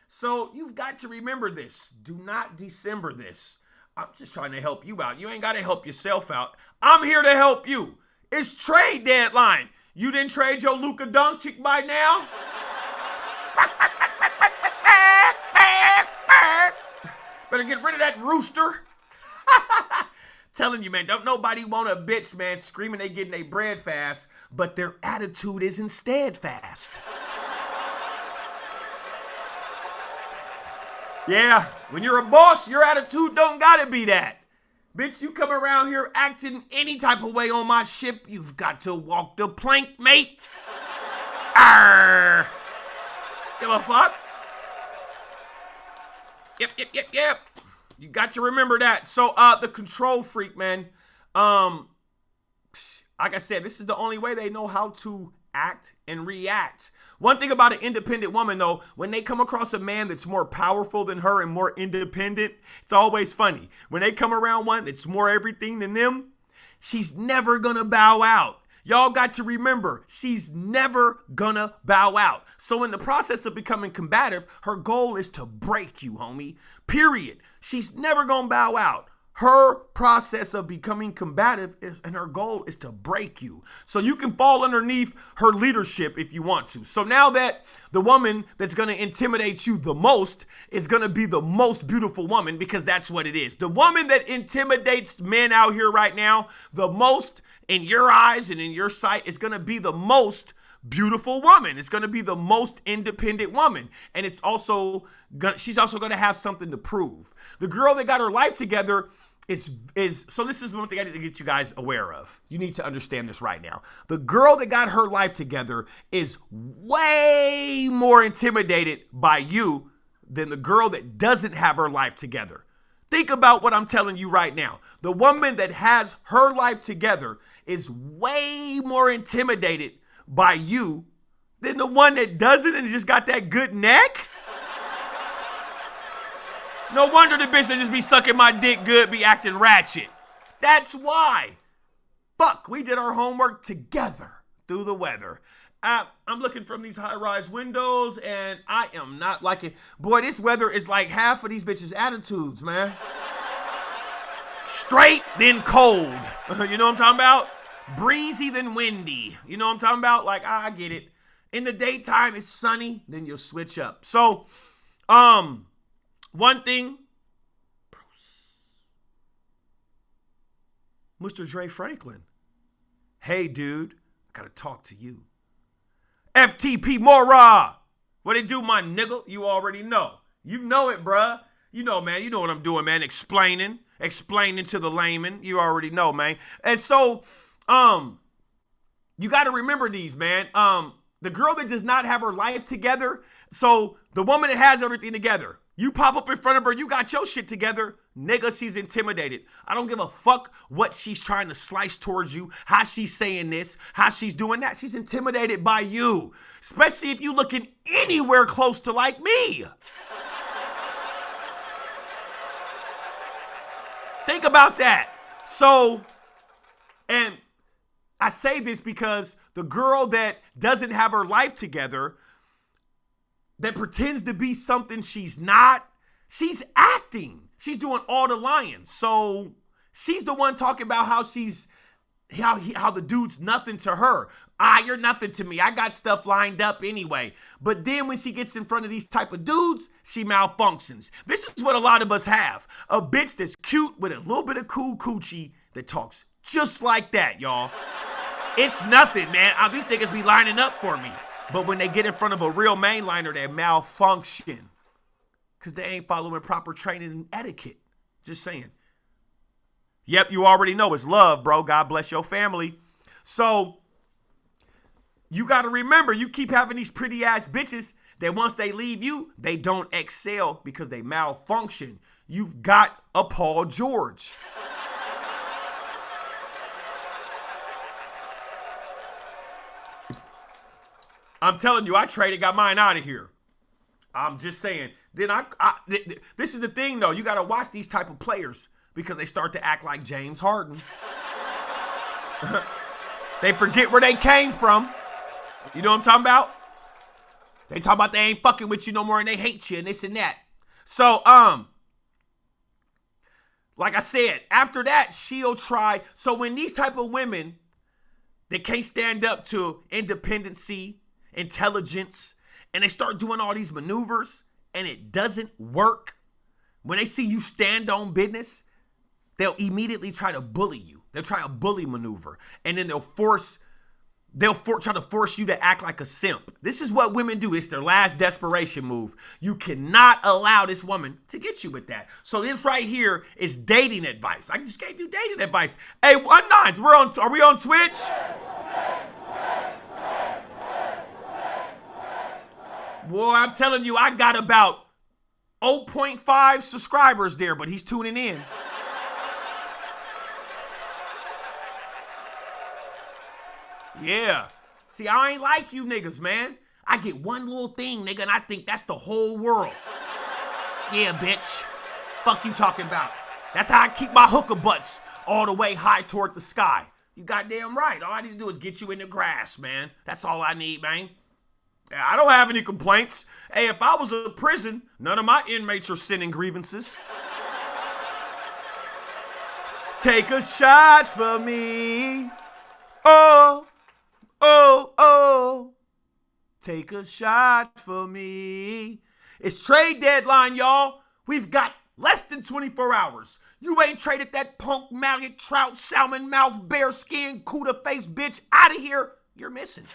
So you've got to remember this. Do not December this. I'm just trying to help you out. You ain't got to help yourself out. I'm here to help you. It's trade deadline. You didn't trade your Luka Doncic by now? Better get rid of that rooster. Telling you, man, don't nobody want a bitch, man, screaming they getting their bread fast, but their attitude isn't steadfast. Yeah, when you're a boss, your attitude don't gotta be that. Bitch, you come around here acting any type of way on my ship, you've got to walk the plank, mate. Arr. Give a fuck. Yep. You got to remember that. So, the control freak, man. Like I said, this is the only way they know how to act and react. One thing about an independent woman, though, when they come across a man that's more powerful than her and more independent, it's always funny. When they come around one that's more everything than them, she's never gonna bow out. Y'all got to remember, she's never gonna bow out. So in the process of becoming combative, her goal is to break you, homie. Period. She's never gonna bow out. Her process of becoming combative and her goal is to break you. So you can fall underneath her leadership if you want to. So now that the woman that's going to intimidate you the most is going to be the most beautiful woman, because that's what it is. The woman that intimidates men out here right now the most in your eyes and in your sight is going to be the most beautiful woman. It's going to be the most independent woman. And it's also, she's also going to have something to prove. The girl that got her life together so this is one thing I need to get you guys aware of. You need to understand this right now. The girl that got her life together is way more intimidated by you than the girl that doesn't have her life together. Think about what I'm telling you right now. The woman that has her life together is way more intimidated by you than the one that doesn't and just got that good neck. No wonder the bitch that just be sucking my dick good be acting ratchet. That's why. Fuck, we did our homework together through the weather. I'm looking from these high-rise windows and I am not liking. Boy, this weather is like half of these bitches' attitudes, man. Straight, then cold. You know what I'm talking about? Breezy, then windy. You know what I'm talking about? Like, I get it. In the daytime, it's sunny, then you'll switch up. So, one thing, Mr. Dre Franklin. Hey, dude, I gotta talk to you. FTP Mora. What it do, my nigga? You already know. You know it, bruh. You know, man. You know what I'm doing, man. Explaining to the layman. You already know, man. And so, you gotta remember these, man. The girl that does not have her life together, so the woman that has everything together, you pop up in front of her, you got your shit together, nigga, she's intimidated. I don't give a fuck what she's trying to slice towards you, how she's saying this, how she's doing that. She's intimidated by you, especially if you looking anywhere close to like me. Think about that. So, and I say this because the girl that doesn't have her life together, that pretends to be something she's not, she's acting. She's doing all the lying. So she's the one talking about how the dude's nothing to her. You're nothing to me. I got stuff lined up anyway. But then when she gets in front of these type of dudes, she malfunctions. This is what a lot of us have. A bitch that's cute with a little bit of cool coochie that talks just like that, y'all. It's nothing, man. These niggas be lining up for me. But when they get in front of a real mainliner, they malfunction. Because they ain't following proper training and etiquette. Just saying. Yep, you already know it's love, bro. God bless your family. So, you got to remember, you keep having these pretty ass bitches that once they leave you, they don't excel because they malfunction. You've got a Paul George. I'm telling you, I got mine out of here. I'm just saying. Then this is the thing, though. You got to watch these type of players because they start to act like James Harden. They forget where they came from. You know what I'm talking about? They talk about they ain't fucking with you no more and they hate you and this and that. So, like I said, after that, she'll try. So when these type of women, they can't stand up to independency, intelligence, and they start doing all these maneuvers and it doesn't work, when they see you stand on business, they'll immediately try to bully you. They'll try a bully maneuver, and then they'll try to force you to act like a simp. This is what women do. It's their last desperation move. You cannot allow this woman to get you with that. So this right here is dating advice. I just gave you dating advice. Hey, 19s, are we on Twitch? Boy, I'm telling you, I got about 0.5 subscribers there, but he's tuning in. Yeah. See, I ain't like you niggas, man. I get one little thing, nigga, and I think that's the whole world. Yeah, bitch. Fuck you talking about. That's how I keep my hooker butts all the way high toward the sky. You goddamn right. All I need to do is get you in the grass, man. That's all I need, man. I don't have any complaints. Hey, if I was in prison, none of my inmates are sending grievances. Take a shot for me. Oh, oh, oh. Take a shot for me. It's trade deadline, y'all. We've got less than 24 hours. You ain't traded that punk, mallet, trout, salmon mouth, bear skin, Cuda face bitch out of here. You're missing.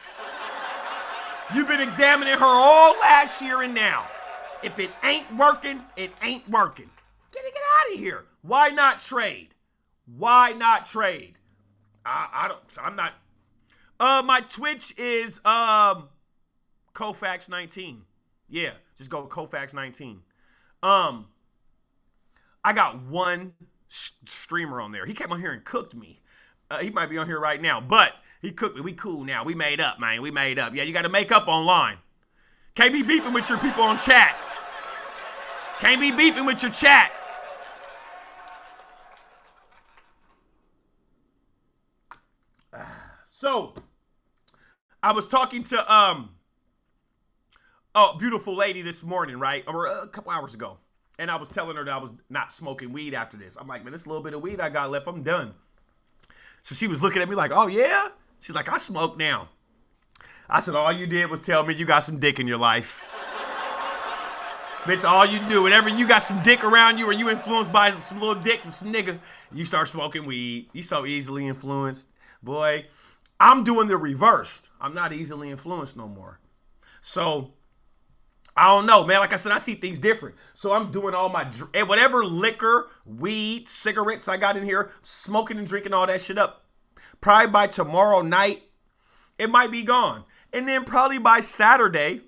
You've been examining her all last year and now. If it ain't working, it ain't working. Get out of here. Why not trade? Why not trade? I'm not. My Twitch is Kofax19. Yeah, just go Kofax19. I got one streamer on there. He came on here and cooked me. He might be on here right now, but he cooked me. We cool now. We made up, man. We made up. Yeah, you got to make up online. Can't be beefing with your people on chat. Can't be beefing with your chat. So, I was talking to a beautiful lady this morning, right? Or a couple hours ago. And I was telling her that I was not smoking weed after this. I'm like, man, this little bit of weed I got left, I'm done. So she was looking at me like, oh, yeah? She's like, I smoke now. I said, all you did was tell me you got some dick in your life. Bitch, all you do, whenever you got some dick around you or you influenced by some little dick from some nigga, you start smoking weed. You so easily influenced. Boy, I'm doing the reverse. I'm not easily influenced no more. So, I don't know, man. Like I said, I see things different. So I'm doing all my, whatever liquor, weed, cigarettes I got in here, smoking and drinking all that shit up. Probably by tomorrow night, it might be gone. And then probably by Saturday,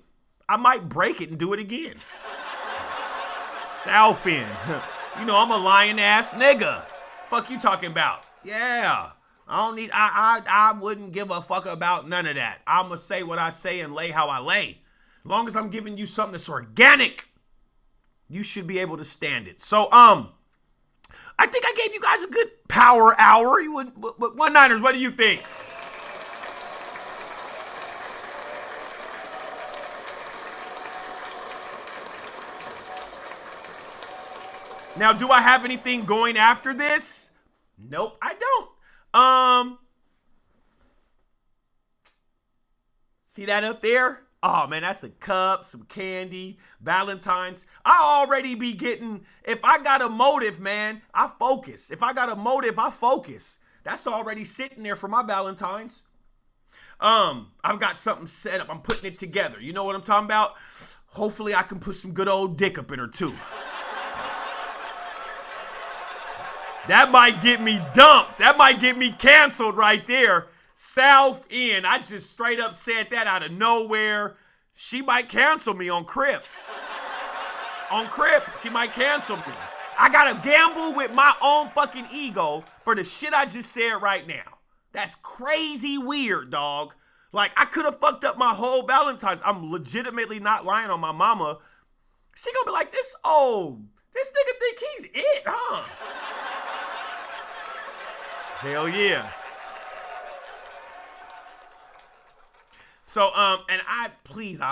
I might break it and do it again. South End. You know, I'm a lying ass nigga. Fuck you talking about? Yeah. I wouldn't give a fuck about none of that. I'ma say what I say and lay how I lay. As long as I'm giving you something that's organic, you should be able to stand it. So, I think I gave you guys a good power hour. You would, One-Niners, what do you think? Now, do I have anything going after this? Nope, I don't. See that up there? Oh, man, that's a cup, some candy, Valentine's. I already be getting, if I got a motive, man, I focus. If I got a motive, I focus. That's already sitting there for my Valentine's. I've got something set up. I'm putting it together. You know what I'm talking about? Hopefully I can put some good old dick up in her, too. That might get me dumped. That might get me canceled right there. South End. I just straight up said that out of nowhere. She might cancel me on Crip. On Crip, she might cancel me. I gotta gamble with my own fucking ego for the shit I just said right now. That's crazy weird, dog. Like, I could have fucked up my whole Valentine's. I'm legitimately not lying on my mama. She gonna be like, this nigga think he's it, huh? Hell yeah. So, and I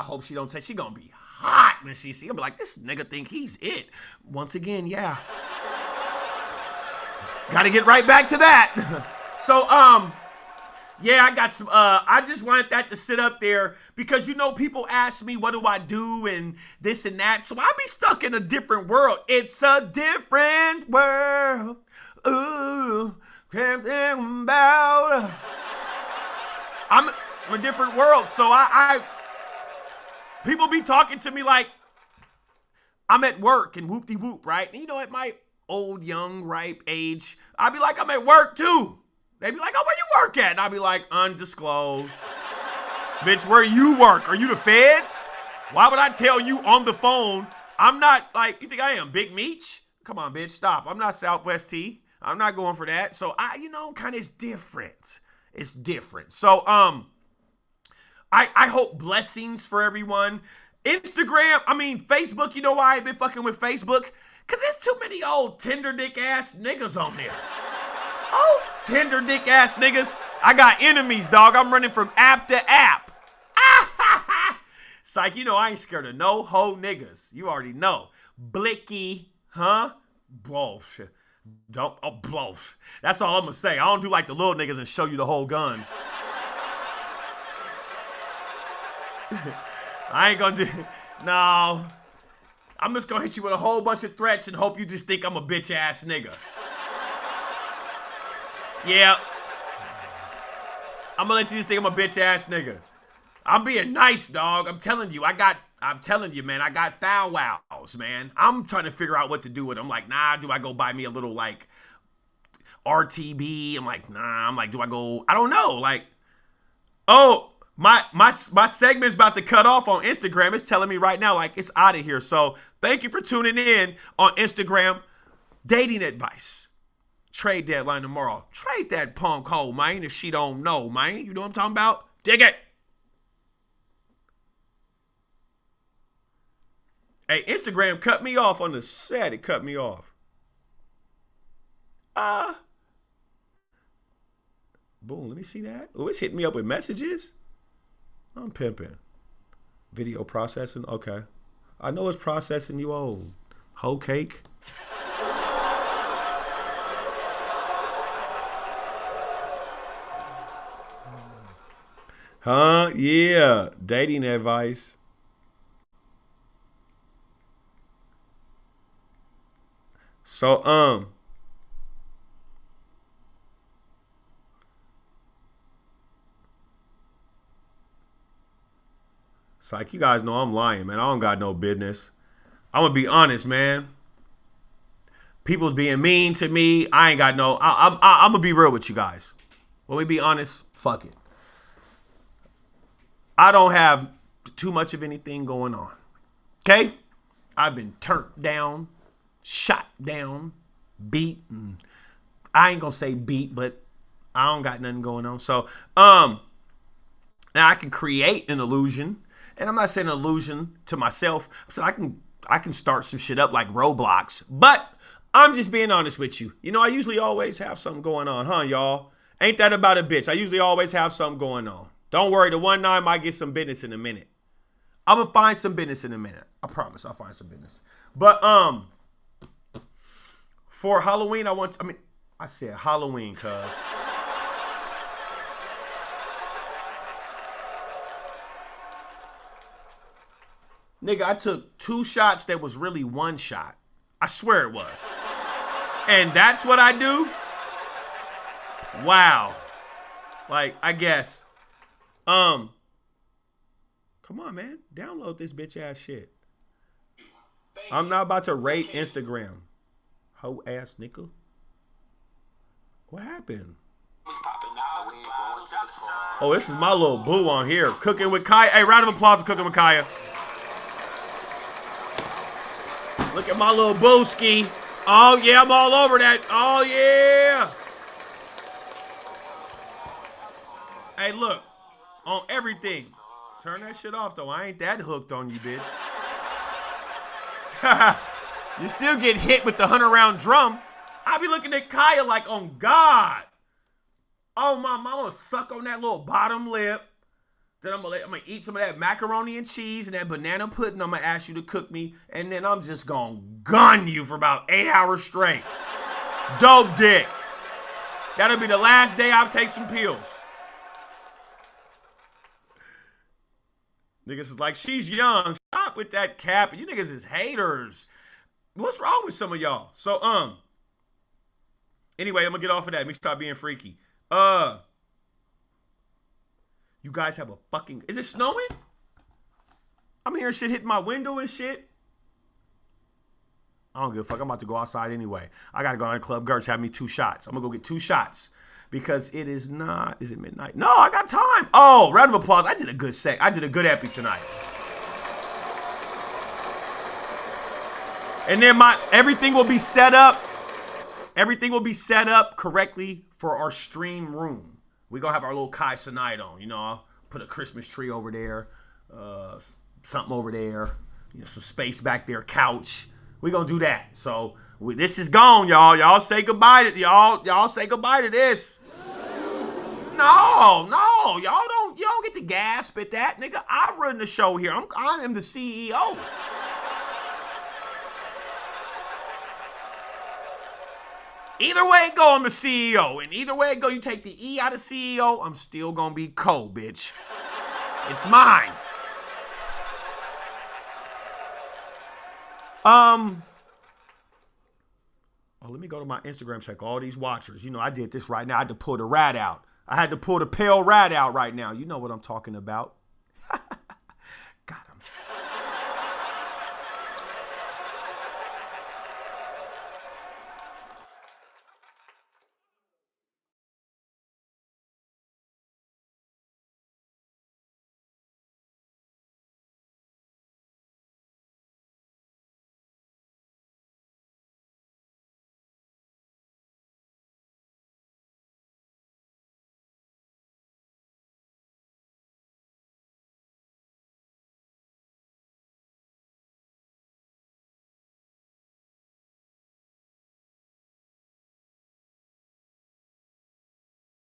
hope she don't take, she gonna be hot when she see him. Be like, this nigga think he's it. Once again, yeah. Gotta get right back to that. So, yeah, I got some, I just wanted that to sit up there because, you know, people ask me, what do I do and this and that. So I be stuck in a different world. It's a different world. Ooh, about. I'm a different world. So people be talking to me like I'm at work and whoop-de-whoop, right? And you know, at my old, young, ripe age, I'd be like, I'm at work too. They'd be like, oh, where you work at? And I'd be like, undisclosed. Bitch, where you work? Are you the feds? Why would I tell you on the phone? I'm not like, you think I am Big Meech? Come on, bitch, stop. I'm not Southwest T. I'm not going for that. So kind of it's different. It's different. So, I hope blessings for everyone. Facebook, you know why I've been fucking with Facebook? Because there's too many old tender dick ass niggas on there. Oh, tender dick ass niggas. I got enemies, dog. I'm running from app to app. It's like, you know, I ain't scared of no hoe niggas. You already know. Blicky, huh? Bullshit. Don't, oh, blow. That's all I'm gonna say. I don't do like the little niggas and show you the whole gun. I ain't gonna do, no. I'm just gonna hit you with a whole bunch of threats and hope you just think I'm a bitch ass nigga. Yeah. I'm gonna let you just think I'm a bitch ass nigga. I'm being nice, dog. I'm telling you, man, I got thou wows, man. I'm trying to figure out what to do with them. I'm like, nah, do I go buy me a little like RTB? I'm like, nah. I'm like, do I go? I don't know. Like, oh, my segment's about to cut off on Instagram. It's telling me right now, like, it's out of here. So thank you for tuning in on Instagram. Dating advice. Trade deadline tomorrow. Trade that punk hoe, man, if she don't know, man. You know what I'm talking about? Dig it. Hey, Instagram cut me off on the set. It cut me off. Boom, let me see that. Oh, it's hitting me up with messages. I'm pimping. Video processing. Okay. I know it's processing, you old hoe cake. Huh? Yeah. Dating advice. So, it's like, you guys know I'm lying, man. I don't got no business. I'm gonna be honest, man. People's being mean to me. I ain't got no. I'm gonna be real with you guys. When we be honest, fuck it. I don't have too much of anything going on. Okay? I've been turned down, shot down, beat. And I ain't gonna say beat, but I don't got nothing going on. So, now I can create an illusion. And I'm not saying an illusion to myself. So I can start some shit up like Roblox. But I'm just being honest with you. You know, I usually always have something going on, huh, y'all? Ain't that about a bitch? I usually always have something going on. Don't worry, the one night might get some business in a minute. I'm gonna find some business in a minute. I promise I'll find some business. But for Halloween, I said Halloween, cuz. Nigga, I took 2 shots that was really 1 shot. I swear it was. And that's what I do? Wow. Like, I guess. Come on, man. Download this bitch ass shit. I'm not about to rate Instagram. Hoe ass nigga. What happened? Oh, this is my little boo on here. Cooking with Kaya. Hey, round of applause for Cooking with Kaya. Look at my little booski. Oh, yeah, I'm all over that. Oh, yeah. Hey, look. On everything. Turn that shit off, though. I ain't that hooked on you, bitch. You still get hit with the 100-round drum. I be looking at Kaya like, on God. Oh, my mama suck on that little bottom lip. Then I'm gonna eat some of that macaroni and cheese and that banana pudding I'm gonna ask you to cook me. And then I'm just gonna gun you for about 8 hours straight. Dope dick. That'll be the last day I'll take some pills. Niggas is like, she's young. Stop with that cap. You niggas is haters. What's wrong with some of y'all? So, anyway, I'm gonna get off of that. Let me stop being freaky. You guys have a fucking... Is it snowing? I'm hearing shit hitting my window and shit. I don't give a fuck. I'm about to go outside anyway. I gotta go on Club Gertz, have me 2 shots. I'm gonna go get 2 shots. Because it is not... Is it midnight? No, I got time. Oh, round of applause. I did a good set. I did a good epi tonight. And then everything will be set up. Everything will be set up correctly for our stream room. We're going to have our little Kai Cenat on. You know, I'll put a Christmas tree over there. Something over there. You know, some space back there. Couch. We're going to do that. So, this is gone, y'all. Y'all say goodbye to... Y'all say goodbye to this. No. Y'all don't get to gasp at that. Nigga, I run the show here. I am the CEO. Either way it go, I'm the CEO. And either way it go, you take the E out of CEO, I'm still gonna be Co, bitch. It's mine. Oh, let me go to my Instagram, check all these watchers. You know, I did this right now. I had to pull the rat out. I had to pull the pale rat out right now. You know what I'm talking about.